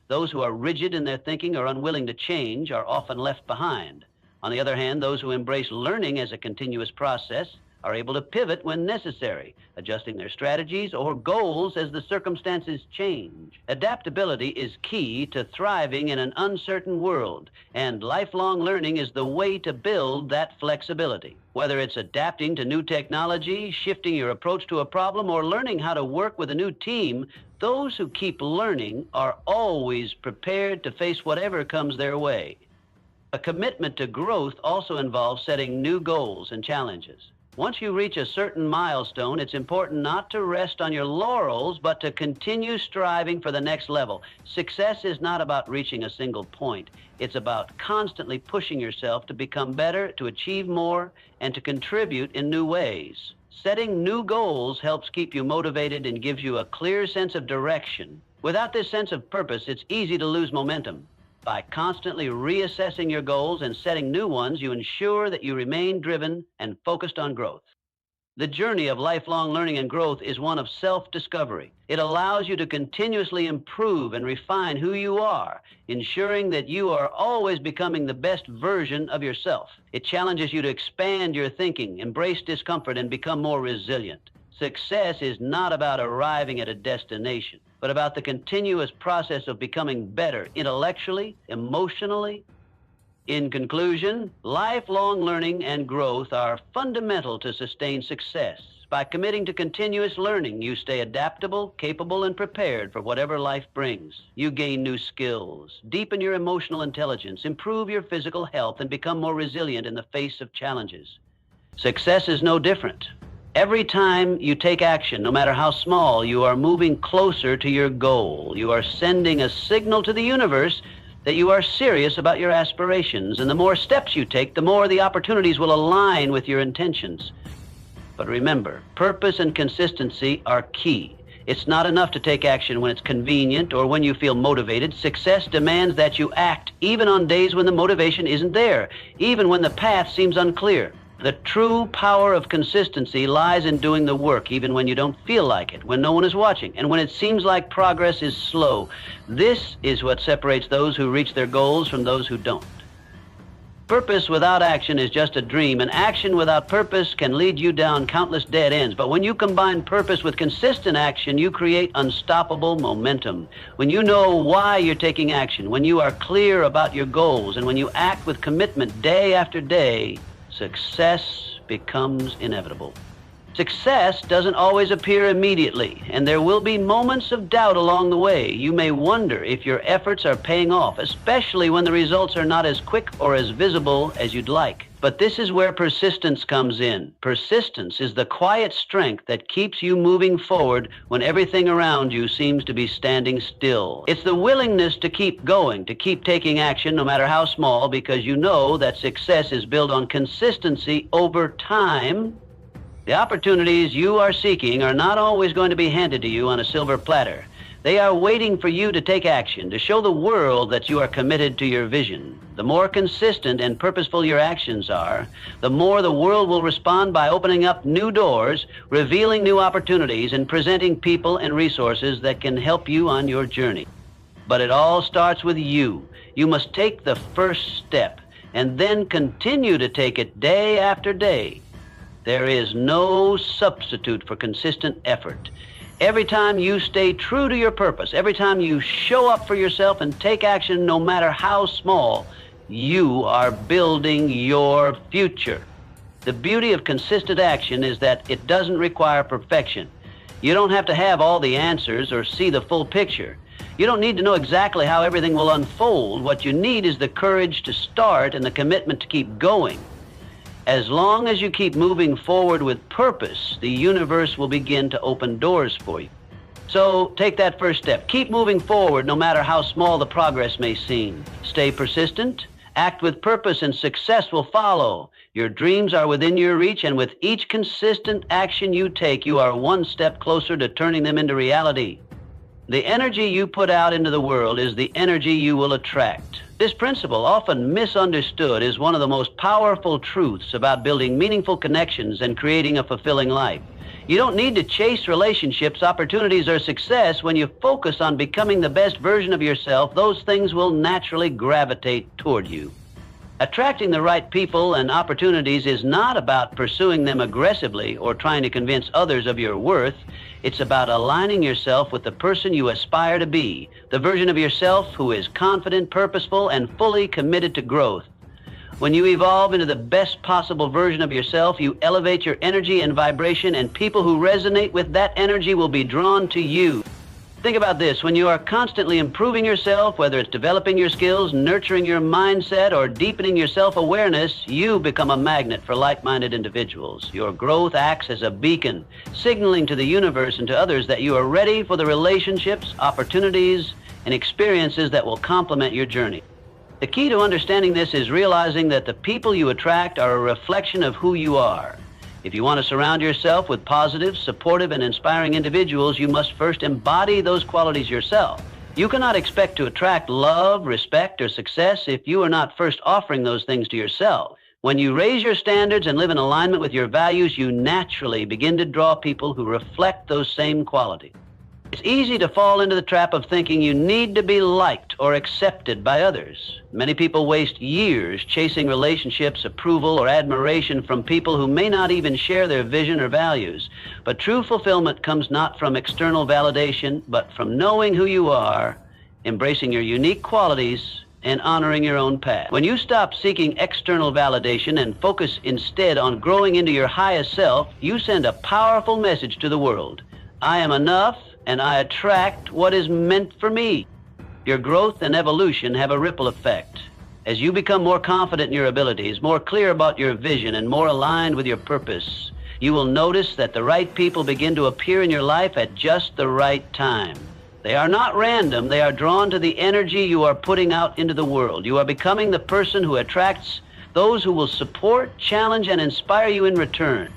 Those who are rigid in their thinking or unwilling to change are often left behind. On the other hand, those who embrace learning as a continuous process are able to pivot when necessary, adjusting their strategies or goals as the circumstances change. Adaptability is key to thriving in an uncertain world, and lifelong learning is the way to build that flexibility. Whether it's adapting to new technology, shifting your approach to a problem, or learning how to work with a new team, those who keep learning are always prepared to face whatever comes their way. A commitment to growth also involves setting new goals and challenges. Once you reach a certain milestone, it's important not to rest on your laurels, but to continue striving for the next level. Success is not about reaching a single point. It's about constantly pushing yourself to become better, to achieve more, and to contribute in new ways. Setting new goals helps keep you motivated and gives you a clear sense of direction. Without this sense of purpose, it's easy to lose momentum. By constantly reassessing your goals and setting new ones, you ensure that you remain driven and focused on growth. The journey of lifelong learning and growth is one of self-discovery. It allows you to continuously improve and refine who you are, ensuring that you are always becoming the best version of yourself. It challenges you to expand your thinking, embrace discomfort, and become more resilient. Success is not about arriving at a destination, but about the continuous process of becoming better intellectually, emotionally. In conclusion, lifelong learning and growth are fundamental to sustained success. By committing to continuous learning, you stay adaptable, capable, and prepared for whatever life brings. You gain new skills, deepen your emotional intelligence, improve your physical health, and become more resilient in the face of challenges. Success is no different. Every time you take action, no matter how small, you are moving closer to your goal. You are sending a signal to the universe that you are serious about your aspirations, and the more steps you take, the more the opportunities will align with your intentions. But remember, purpose and consistency are key. It's not enough to take action when it's convenient or when you feel motivated. Success demands that you act, even on days when the motivation isn't there, even when the path seems unclear. The true power of consistency lies in doing the work even when you don't feel like it, when no one is watching, and when it seems like progress is slow. This is what separates those who reach their goals from those who don't. Purpose without action is just a dream, and action without purpose can lead you down countless dead ends. But when you combine purpose with consistent action, you create unstoppable momentum. When you know why you're taking action, when you are clear about your goals, and when you act with commitment day after day, success becomes inevitable. Success doesn't always appear immediately, and there will be moments of doubt along the way. You may wonder if your efforts are paying off, especially when the results are not as quick or as visible as you'd like. But this is where persistence comes in. Persistence is the quiet strength that keeps you moving forward when everything around you seems to be standing still. It's the willingness to keep going, to keep taking action no matter how small, because you know that success is built on consistency over time. The opportunities you are seeking are not always going to be handed to you on a silver platter. They are waiting for you to take action, to show the world that you are committed to your vision. The more consistent and purposeful your actions are, the more the world will respond by opening up new doors, revealing new opportunities, and presenting people and resources that can help you on your journey. But it all starts with you. You must take the first step and then continue to take it day after day. There is no substitute for consistent effort. Every time you stay true to your purpose, every time you show up for yourself and take action no matter how small, you are building your future. The beauty of consistent action is that it doesn't require perfection. You don't have to have all the answers or see the full picture. You don't need to know exactly how everything will unfold. What you need is the courage to start and the commitment to keep going. As long as you keep moving forward with purpose, the universe will begin to open doors for you. So take that first step. Keep moving forward no matter how small the progress may seem. Stay persistent, act with purpose, and success will follow. Your dreams are within your reach, and with each consistent action you take, you are one step closer to turning them into reality. The energy you put out into the world is the energy you will attract. This principle, often misunderstood, is one of the most powerful truths about building meaningful connections and creating a fulfilling life. You don't need to chase relationships, opportunities, or success. When you focus on becoming the best version of yourself, those things will naturally gravitate toward you. Attracting the right people and opportunities is not about pursuing them aggressively or trying to convince others of your worth. It's about aligning yourself with the person you aspire to be, the version of yourself who is confident, purposeful, and fully committed to growth. When you evolve into the best possible version of yourself, you elevate your energy and vibration, and people who resonate with that energy will be drawn to you. Think about this. When you are constantly improving yourself, whether it's developing your skills, nurturing your mindset, or deepening your self-awareness, you become a magnet for like-minded individuals. Your growth acts as a beacon, signaling to the universe and to others that you are ready for the relationships, opportunities, and experiences that will complement your journey. The key to understanding this is realizing that the people you attract are a reflection of who you are. If you want to surround yourself with positive, supportive, and inspiring individuals, you must first embody those qualities yourself. You cannot expect to attract love, respect, or success if you are not first offering those things to yourself. When you raise your standards and live in alignment with your values, you naturally begin to draw people who reflect those same qualities. It's easy to fall into the trap of thinking you need to be liked or accepted by others. Many people waste years chasing relationships, approval, or admiration from people who may not even share their vision or values. But true fulfillment comes not from external validation, but from knowing who you are, embracing your unique qualities, and honoring your own path. When you stop seeking external validation and focus instead on growing into your highest self, you send a powerful message to the world. I am enough, and I attract what is meant for me. Your growth and evolution have a ripple effect. As you become more confident in your abilities, more clear about your vision, and more aligned with your purpose, you will notice that the right people begin to appear in your life at just the right time. They are not random. They are drawn to the energy you are putting out into the world. You are becoming the person who attracts those who will support, challenge, and inspire you in return.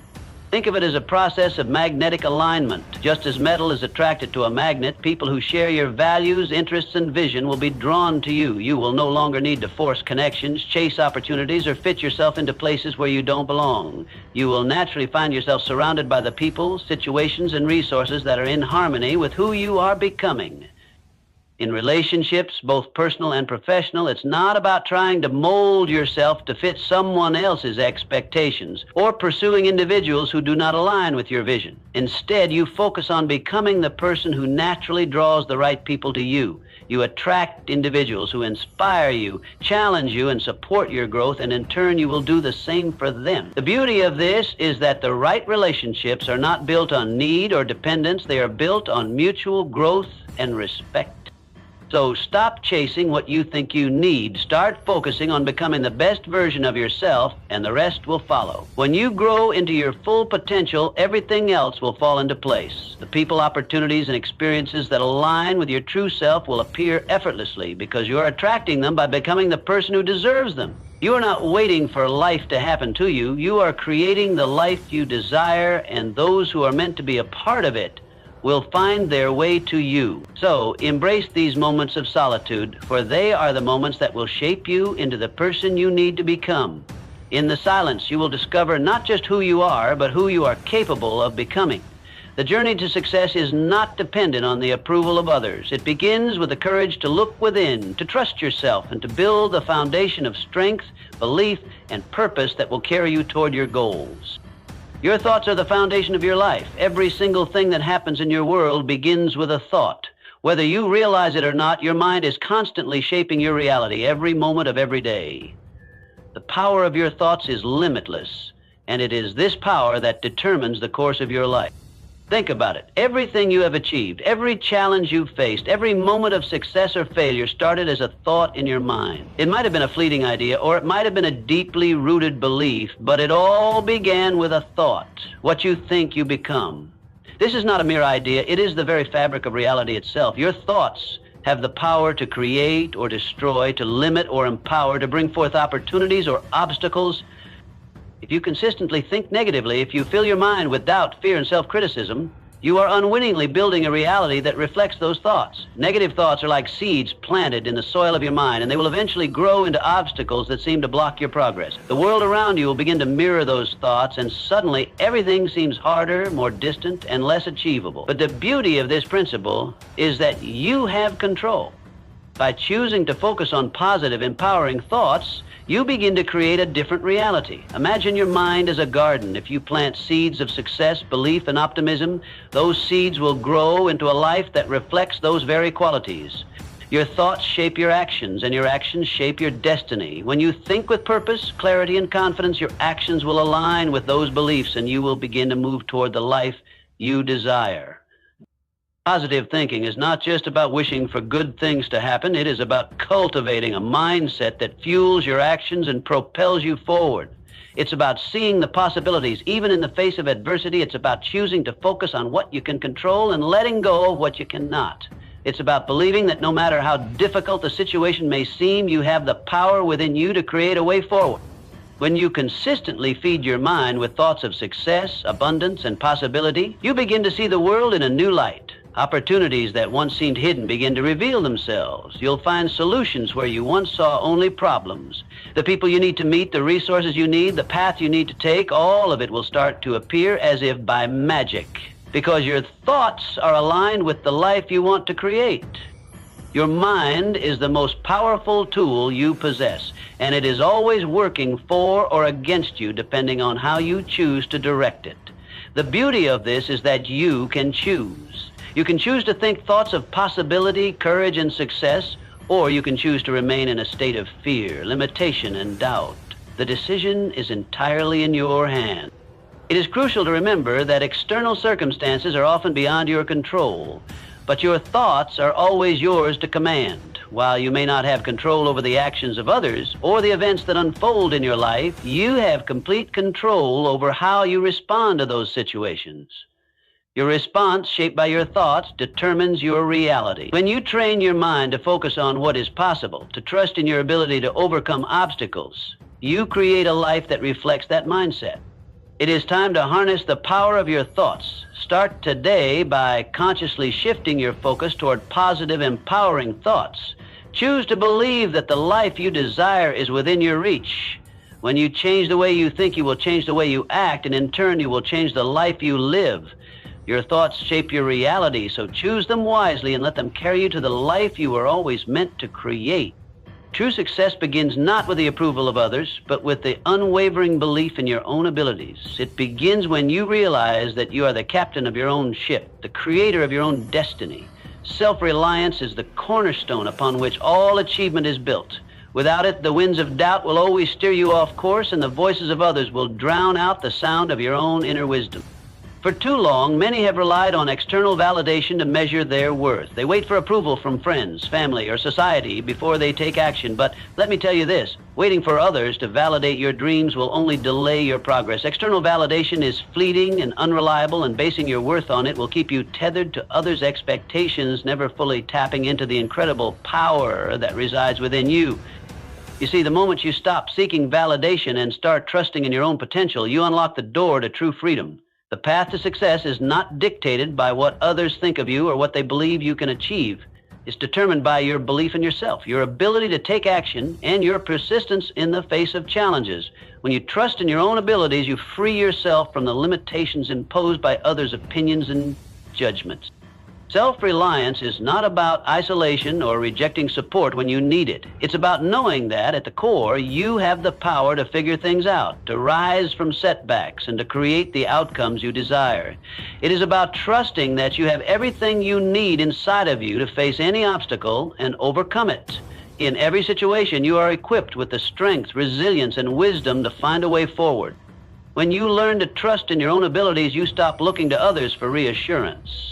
Think of it as a process of magnetic alignment. Just as metal is attracted to a magnet, people who share your values, interests, and vision will be drawn to you. You will no longer need to force connections, chase opportunities, or fit yourself into places where you don't belong. You will naturally find yourself surrounded by the people, situations, and resources that are in harmony with who you are becoming. In relationships, both personal and professional, it's not about trying to mold yourself to fit someone else's expectations or pursuing individuals who do not align with your vision. Instead, you focus on becoming the person who naturally draws the right people to you. You attract individuals who inspire you, challenge you, and support your growth, and in turn, you will do the same for them. The beauty of this is that the right relationships are not built on need or dependence. They are built on mutual growth and respect. So stop chasing what you think you need. Start focusing on becoming the best version of yourself, and the rest will follow. When you grow into your full potential, everything else will fall into place. The people, opportunities, and experiences that align with your true self will appear effortlessly because you are attracting them by becoming the person who deserves them. You are not waiting for life to happen to you. You are creating the life you desire, and those who are meant to be a part of it will find their way to you. So embrace these moments of solitude, for they are the moments that will shape you into the person you need to become. In the silence, you will discover not just who you are, but who you are capable of becoming. The journey to success is not dependent on the approval of others. It begins with the courage to look within, to trust yourself, and to build the foundation of strength, belief, and purpose that will carry you toward your goals. Your thoughts are the foundation of your life. Every single thing that happens in your world begins with a thought. Whether you realize it or not, your mind is constantly shaping your reality every moment of every day. The power of your thoughts is limitless, and it is this power that determines the course of your life. Think about it. Everything you have achieved, every challenge you've faced, every moment of success or failure started as a thought in your mind. It might have been a fleeting idea, or it might have been a deeply rooted belief, but it all began with a thought, what you think you become. This is not a mere idea. It is the very fabric of reality itself. Your thoughts have the power to create or destroy, to limit or empower, to bring forth opportunities or obstacles. If you consistently think negatively, if you fill your mind with doubt, fear, and self-criticism, you are unwittingly building a reality that reflects those thoughts. Negative thoughts are like seeds planted in the soil of your mind, and they will eventually grow into obstacles that seem to block your progress. The world around you will begin to mirror those thoughts, and suddenly everything seems harder, more distant, and less achievable. But the beauty of this principle is that you have control. By choosing to focus on positive, empowering thoughts, you begin to create a different reality. Imagine your mind as a garden. If you plant seeds of success, belief, and optimism, those seeds will grow into a life that reflects those very qualities. Your thoughts shape your actions, and your actions shape your destiny. When you think with purpose, clarity, and confidence, your actions will align with those beliefs, and you will begin to move toward the life you desire. Positive thinking is not just about wishing for good things to happen. It is about cultivating a mindset that fuels your actions and propels you forward. It's about seeing the possibilities, even in the face of adversity. It's about choosing to focus on what you can control and letting go of what you cannot. It's about believing that no matter how difficult the situation may seem, you have the power within you to create a way forward. When you consistently feed your mind with thoughts of success, abundance, and possibility, you begin to see the world in a new light. Opportunities that once seemed hidden begin to reveal themselves. You'll find solutions where you once saw only problems. The people you need to meet, the resources you need, the path you need to take, all of it will start to appear as if by magic, because your thoughts are aligned with the life you want to create. Your mind is the most powerful tool you possess, and it is always working for or against you depending on how you choose to direct it. The beauty of this is that you can choose. You can choose to think thoughts of possibility, courage, and success, or you can choose to remain in a state of fear, limitation, and doubt. The decision is entirely in your hands. It is crucial to remember that external circumstances are often beyond your control, but your thoughts are always yours to command. While you may not have control over the actions of others or the events that unfold in your life, you have complete control over how you respond to those situations. Your response, shaped by your thoughts, determines your reality. When you train your mind to focus on what is possible, to trust in your ability to overcome obstacles, you create a life that reflects that mindset. It is time to harness the power of your thoughts. Start today by consciously shifting your focus toward positive, empowering thoughts. Choose to believe that the life you desire is within your reach. When you change the way you think, you will change the way you act, and in turn, you will change the life you live. Your thoughts shape your reality, so choose them wisely and let them carry you to the life you were always meant to create. True success begins not with the approval of others, but with the unwavering belief in your own abilities. It begins when you realize that you are the captain of your own ship, the creator of your own destiny. Self-reliance is the cornerstone upon which all achievement is built. Without it, the winds of doubt will always steer you off course, and the voices of others will drown out the sound of your own inner wisdom. For too long, many have relied on external validation to measure their worth. They wait for approval from friends, family, or society before they take action. But let me tell you this, waiting for others to validate your dreams will only delay your progress. External validation is fleeting and unreliable, and basing your worth on it will keep you tethered to others' expectations, never fully tapping into the incredible power that resides within you. You see, the moment you stop seeking validation and start trusting in your own potential, you unlock the door to true freedom. The path to success is not dictated by what others think of you or what they believe you can achieve. It's determined by your belief in yourself, your ability to take action, and your persistence in the face of challenges. When you trust in your own abilities, you free yourself from the limitations imposed by others' opinions and judgments. Self-reliance is not about isolation or rejecting support when you need it. It's about knowing that, at the core, you have the power to figure things out, to rise from setbacks, and to create the outcomes you desire. It is about trusting that you have everything you need inside of you to face any obstacle and overcome it. In every situation, you are equipped with the strength, resilience, and wisdom to find a way forward. When you learn to trust in your own abilities, you stop looking to others for reassurance.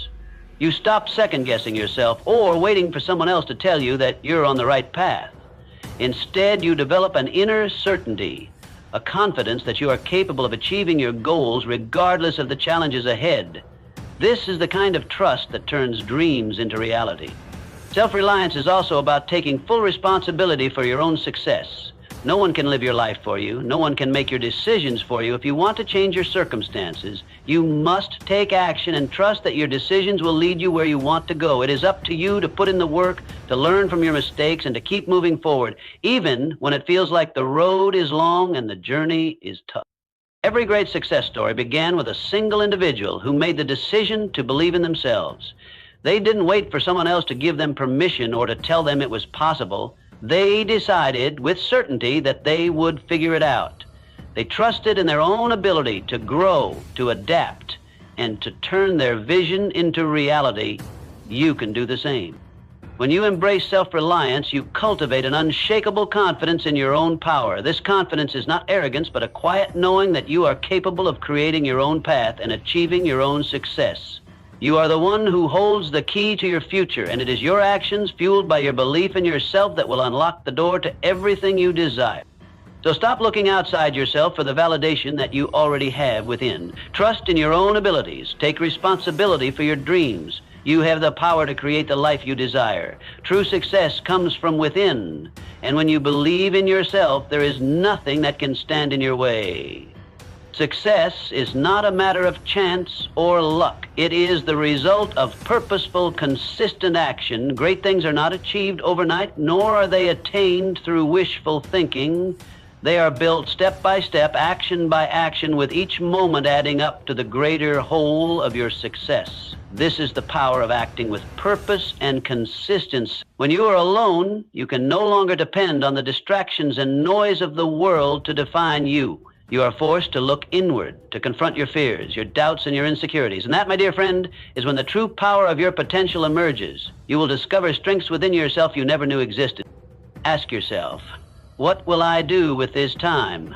You stop second-guessing yourself or waiting for someone else to tell you that you're on the right path. Instead, you develop an inner certainty, a confidence that you are capable of achieving your goals regardless of the challenges ahead. This is the kind of trust that turns dreams into reality. Self-reliance is also about taking full responsibility for your own success. No one can live your life for you. No one can make your decisions for you. If you want to change your circumstances, you must take action and trust that your decisions will lead you where you want to go. It is up to you to put in the work, to learn from your mistakes, and to keep moving forward, even when it feels like the road is long and the journey is tough. Every great success story began with a single individual who made the decision to believe in themselves. They didn't wait for someone else to give them permission or to tell them it was possible. They decided with certainty that they would figure it out. They trusted in their own ability to grow, to adapt, and to turn their vision into reality. You can do the same. When you embrace self-reliance, you cultivate an unshakable confidence in your own power. This confidence is not arrogance, but a quiet knowing that you are capable of creating your own path and achieving your own success. You are the one who holds the key to your future, and it is your actions fueled by your belief in yourself that will unlock the door to everything you desire. So stop looking outside yourself for the validation that you already have within. Trust in your own abilities. Take responsibility for your dreams. You have the power to create the life you desire. True success comes from within, and when you believe in yourself, there is nothing that can stand in your way. Success is not a matter of chance or luck. It is the result of purposeful, consistent action. Great things are not achieved overnight, nor are they attained through wishful thinking. They are built step by step, action by action, with each moment adding up to the greater whole of your success. This is the power of acting with purpose and consistency. When you are alone, you can no longer depend on the distractions and noise of the world to define you. You are forced to look inward, to confront your fears, your doubts, and your insecurities. And that, my dear friend, is when the true power of your potential emerges. You will discover strengths within yourself you never knew existed. Ask yourself, what will I do with this time?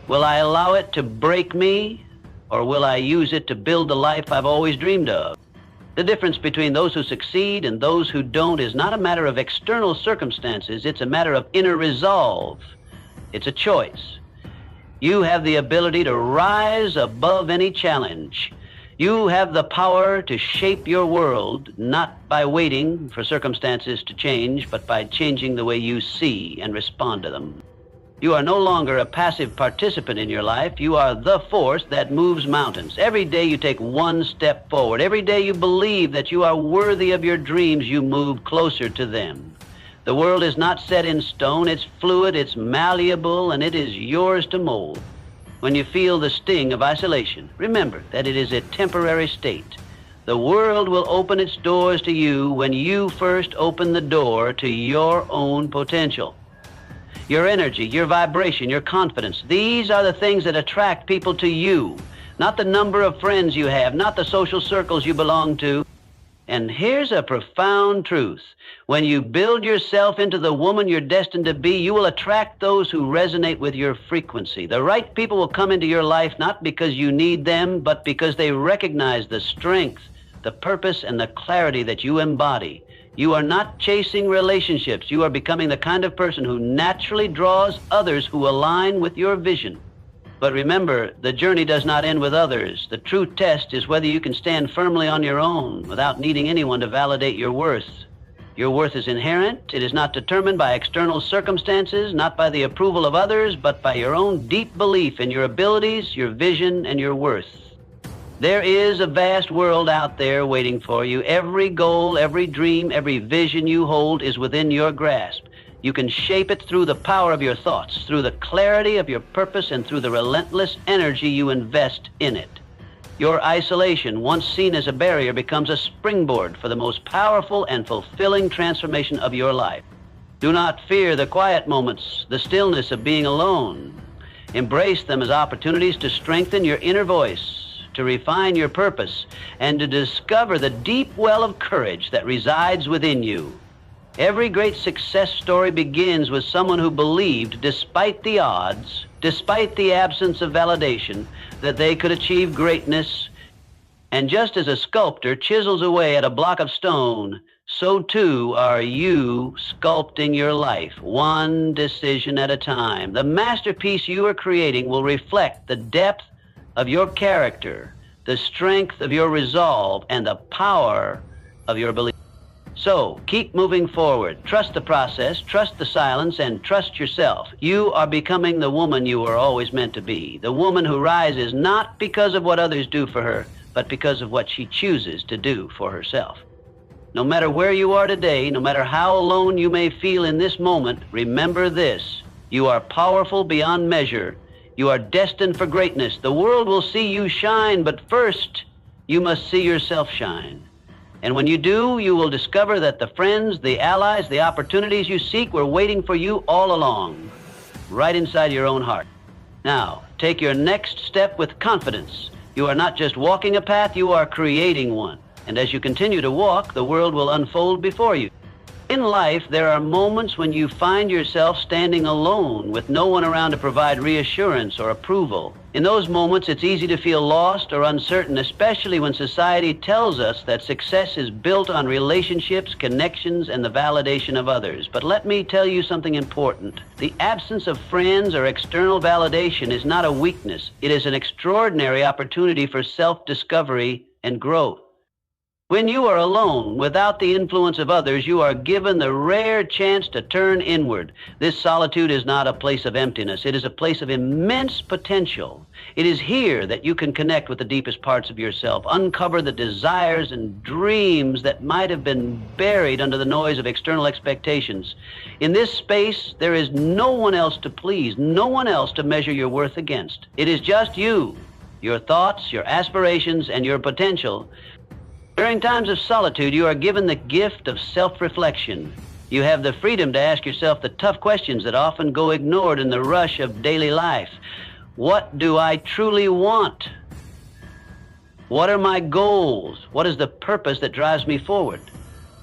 Will I allow it to break me, or will I use it to build the life I've always dreamed of? The difference between those who succeed and those who don't is not a matter of external circumstances. It's a matter of inner resolve. It's a choice. You have the ability to rise above any challenge. You have the power to shape your world, not by waiting for circumstances to change, but by changing the way you see and respond to them. You are no longer a passive participant in your life. You are the force that moves mountains. Every day you take one step forward. Every day you believe that you are worthy of your dreams, you move closer to them. The world is not set in stone. It's fluid, it's malleable, and it is yours to mold. When you feel the sting of isolation, remember that it is a temporary state. The world will open its doors to you when you first open the door to your own potential. Your energy, your vibration, your confidence, these are the things that attract people to you, not the number of friends you have, not the social circles you belong to. And here's a profound truth. When you build yourself into the woman you're destined to be, you will attract those who resonate with your frequency. The right people will come into your life not because you need them, but because they recognize the strength, the purpose, and the clarity that you embody. You are not chasing relationships. You are becoming the kind of person who naturally draws others who align with your vision. But remember, the journey does not end with others. The true test is whether you can stand firmly on your own without needing anyone to validate your worth. Your worth is inherent. It is not determined by external circumstances, not by the approval of others, but by your own deep belief in your abilities, your vision, and your worth. There is a vast world out there waiting for you. Every goal, every dream, every vision you hold is within your grasp. You can shape it through the power of your thoughts, through the clarity of your purpose, and through the relentless energy you invest in it. Your isolation, once seen as a barrier, becomes a springboard for the most powerful and fulfilling transformation of your life. Do not fear the quiet moments, the stillness of being alone. Embrace them as opportunities to strengthen your inner voice, to refine your purpose, and to discover the deep well of courage that resides within you. Every great success story begins with someone who believed, despite the odds, despite the absence of validation, that they could achieve greatness. And just as a sculptor chisels away at a block of stone, so too are you sculpting your life, one decision at a time. The masterpiece you are creating will reflect the depth of your character, the strength of your resolve, and the power of your belief. So, keep moving forward. Trust the process, trust the silence, and trust yourself. You are becoming the woman you were always meant to be. The woman who rises not because of what others do for her, but because of what she chooses to do for herself. No matter where you are today, no matter how alone you may feel in this moment, remember this: you are powerful beyond measure. You are destined for greatness. The world will see you shine, but first, you must see yourself shine. And when you do, you will discover that the friends, the allies, the opportunities you seek were waiting for you all along, right inside your own heart. Now, take your next step with confidence. You are not just walking a path, you are creating one. And as you continue to walk, the world will unfold before you. In life, there are moments when you find yourself standing alone with no one around to provide reassurance or approval. In those moments, it's easy to feel lost or uncertain, especially when society tells us that success is built on relationships, connections, and the validation of others. But let me tell you something important. The absence of friends or external validation is not a weakness. It is an extraordinary opportunity for self-discovery and growth. When you are alone, without the influence of others, you are given the rare chance to turn inward. This solitude is not a place of emptiness. It is a place of immense potential. It is here that you can connect with the deepest parts of yourself, uncover the desires and dreams that might have been buried under the noise of external expectations. In this space, there is no one else to please, no one else to measure your worth against. It is just you, your thoughts, your aspirations, and your potential. During times of solitude, you are given the gift of self-reflection. You have the freedom to ask yourself the tough questions that often go ignored in the rush of daily life. What do I truly want? What are my goals? What is the purpose that drives me forward?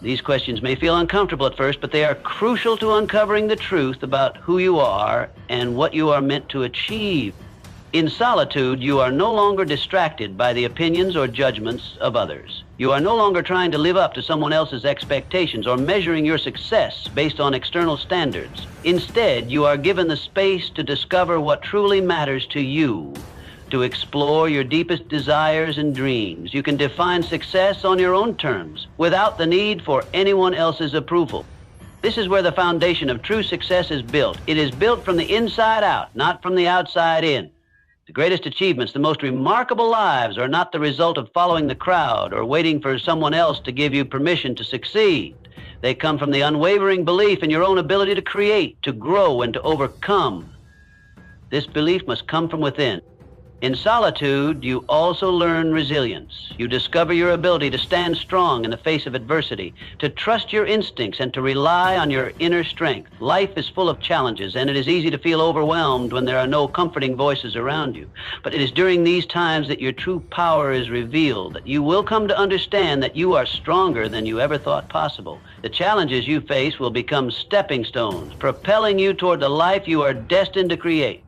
These questions may feel uncomfortable at first, but they are crucial to uncovering the truth about who you are and what you are meant to achieve. In solitude, you are no longer distracted by the opinions or judgments of others. You are no longer trying to live up to someone else's expectations or measuring your success based on external standards. Instead, you are given the space to discover what truly matters to you, to explore your deepest desires and dreams. You can define success on your own terms, without the need for anyone else's approval. This is where the foundation of true success is built. It is built from the inside out, not from the outside in. The greatest achievements, the most remarkable lives are not the result of following the crowd or waiting for someone else to give you permission to succeed. They come from the unwavering belief in your own ability to create, to grow, and to overcome. This belief must come from within. In solitude, you also learn resilience. You discover your ability to stand strong in the face of adversity, to trust your instincts, and to rely on your inner strength. Life is full of challenges, and it is easy to feel overwhelmed when there are no comforting voices around you. But it is during these times that your true power is revealed, that you will come to understand that you are stronger than you ever thought possible. The challenges you face will become stepping stones, propelling you toward the life you are destined to create.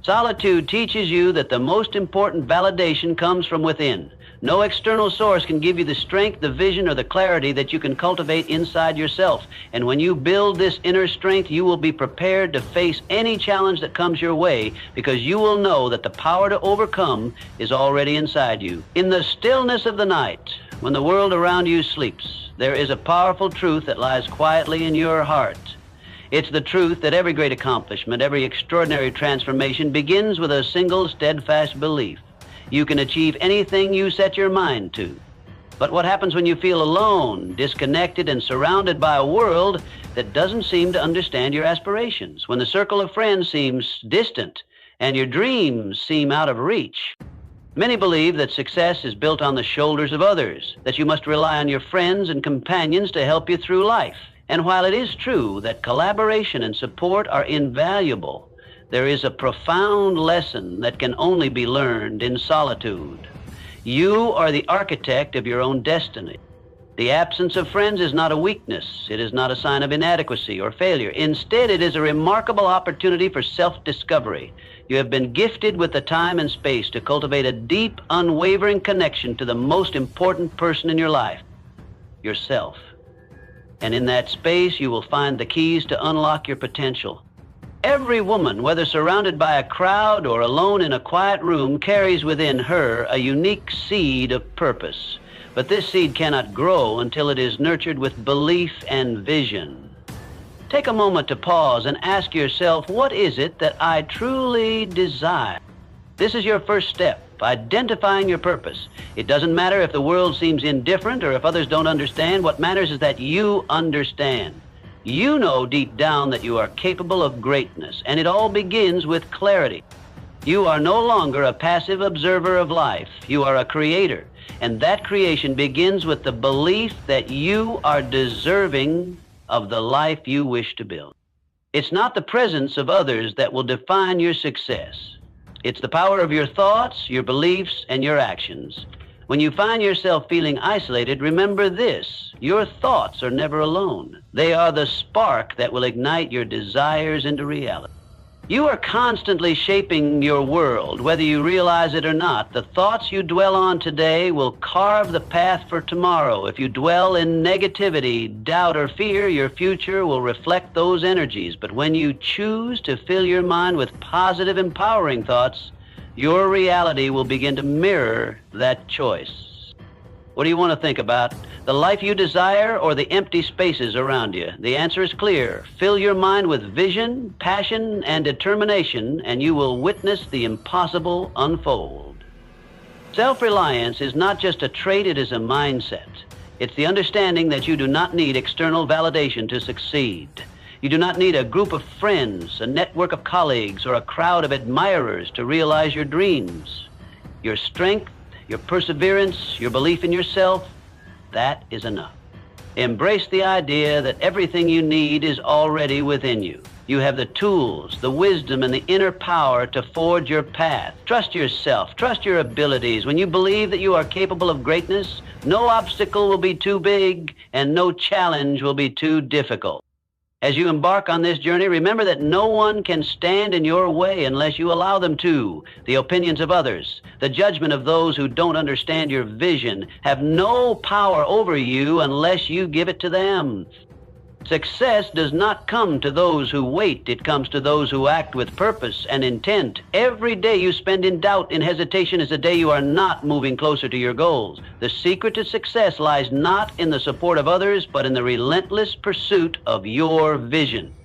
Solitude teaches you that the most important validation comes from within. No external source can give you the strength, the vision, or the clarity that you can cultivate inside yourself. And when you build this inner strength, you will be prepared to face any challenge that comes your way, because you will know that the power to overcome is already inside you. In the stillness of the night, when the world around you sleeps, there is a powerful truth that lies quietly in your heart. It's the truth that every great accomplishment, every extraordinary transformation begins with a single steadfast belief. You can achieve anything you set your mind to. But what happens when you feel alone, disconnected, and surrounded by a world that doesn't seem to understand your aspirations? When the circle of friends seems distant and your dreams seem out of reach? Many believe that success is built on the shoulders of others, that you must rely on your friends and companions to help you through life. And while it is true that collaboration and support are invaluable, there is a profound lesson that can only be learned in solitude. You are the architect of your own destiny. The absence of friends is not a weakness. It is not a sign of inadequacy or failure. Instead, it is a remarkable opportunity for self-discovery. You have been gifted with the time and space to cultivate a deep, unwavering connection to the most important person in your life, yourself. And in that space, you will find the keys to unlock your potential. Every woman, whether surrounded by a crowd or alone in a quiet room, carries within her a unique seed of purpose. But this seed cannot grow until it is nurtured with belief and vision. Take a moment to pause and ask yourself, what is it that I truly desire? This is your first step, identifying your purpose. It doesn't matter if the world seems indifferent or if others don't understand. What matters is that you understand. You know deep down that you are capable of greatness, and it all begins with clarity. You are no longer a passive observer of life. You are a creator. And that creation begins with the belief that you are deserving of the life you wish to build. It's not the presence of others that will define your success. It's the power of your thoughts, your beliefs, and your actions. When you find yourself feeling isolated, remember this: your thoughts are never alone. They are the spark that will ignite your desires into reality. You are constantly shaping your world, whether you realize it or not. The thoughts you dwell on today will carve the path for tomorrow. If you dwell in negativity, doubt, or fear, your future will reflect those energies. But when you choose to fill your mind with positive, empowering thoughts, your reality will begin to mirror that choice. What do you want to think about? The life you desire or the empty spaces around you? The answer is clear. Fill your mind with vision, passion, and determination, and you will witness the impossible unfold. Self-reliance is not just a trait, it is a mindset. It's the understanding that you do not need external validation to succeed. You do not need a group of friends, a network of colleagues, or a crowd of admirers to realize your dreams. Your strength, your perseverance, your belief in yourself, that is enough. Embrace the idea that everything you need is already within you. You have the tools, the wisdom, and the inner power to forge your path. Trust yourself. Trust your abilities. When you believe that you are capable of greatness, no obstacle will be too big and no challenge will be too difficult. As you embark on this journey, remember that no one can stand in your way unless you allow them to. The opinions of others, the judgment of those who don't understand your vision, have no power over you unless you give it to them. Success does not come to those who wait. It comes to those who act with purpose and intent. Every day you spend in doubt, in hesitation, is a day you are not moving closer to your goals. The secret to success lies not in the support of others, but in the relentless pursuit of your vision.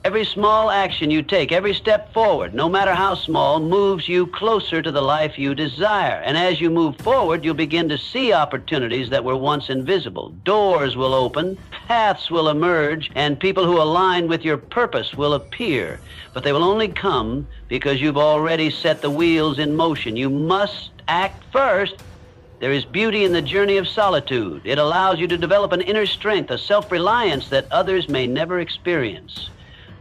Every small action you take, every step forward, no matter how small, moves you closer to the life you desire. And as you move forward, you'll begin to see opportunities that were once invisible. Doors will open, paths will emerge, and people who align with your purpose will appear. But they will only come because you've already set the wheels in motion. You must act first. There is beauty in the journey of solitude. It allows you to develop an inner strength, a self-reliance that others may never experience.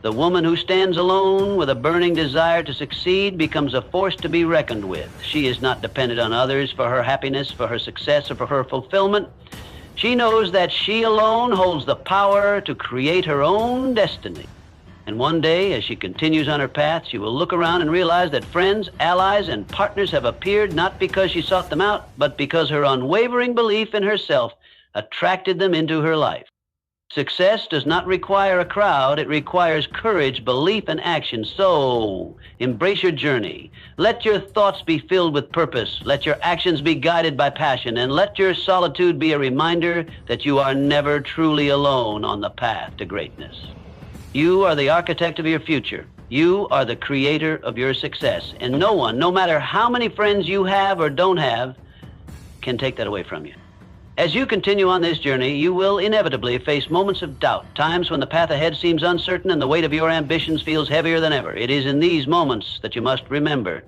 The woman who stands alone with a burning desire to succeed becomes a force to be reckoned with. She is not dependent on others for her happiness, for her success, or for her fulfillment. She knows that she alone holds the power to create her own destiny. And one day, as she continues on her path, she will look around and realize that friends, allies, and partners have appeared not because she sought them out, but because her unwavering belief in herself attracted them into her life. Success does not require a crowd. It requires courage, belief, and action. So, embrace your journey. Let your thoughts be filled with purpose. Let your actions be guided by passion. And let your solitude be a reminder that you are never truly alone on the path to greatness. You are the architect of your future. You are the creator of your success. And no one, no matter how many friends you have or don't have, can take that away from you. As you continue on this journey, you will inevitably face moments of doubt, times when the path ahead seems uncertain and the weight of your ambitions feels heavier than ever. It is in these moments that you must remember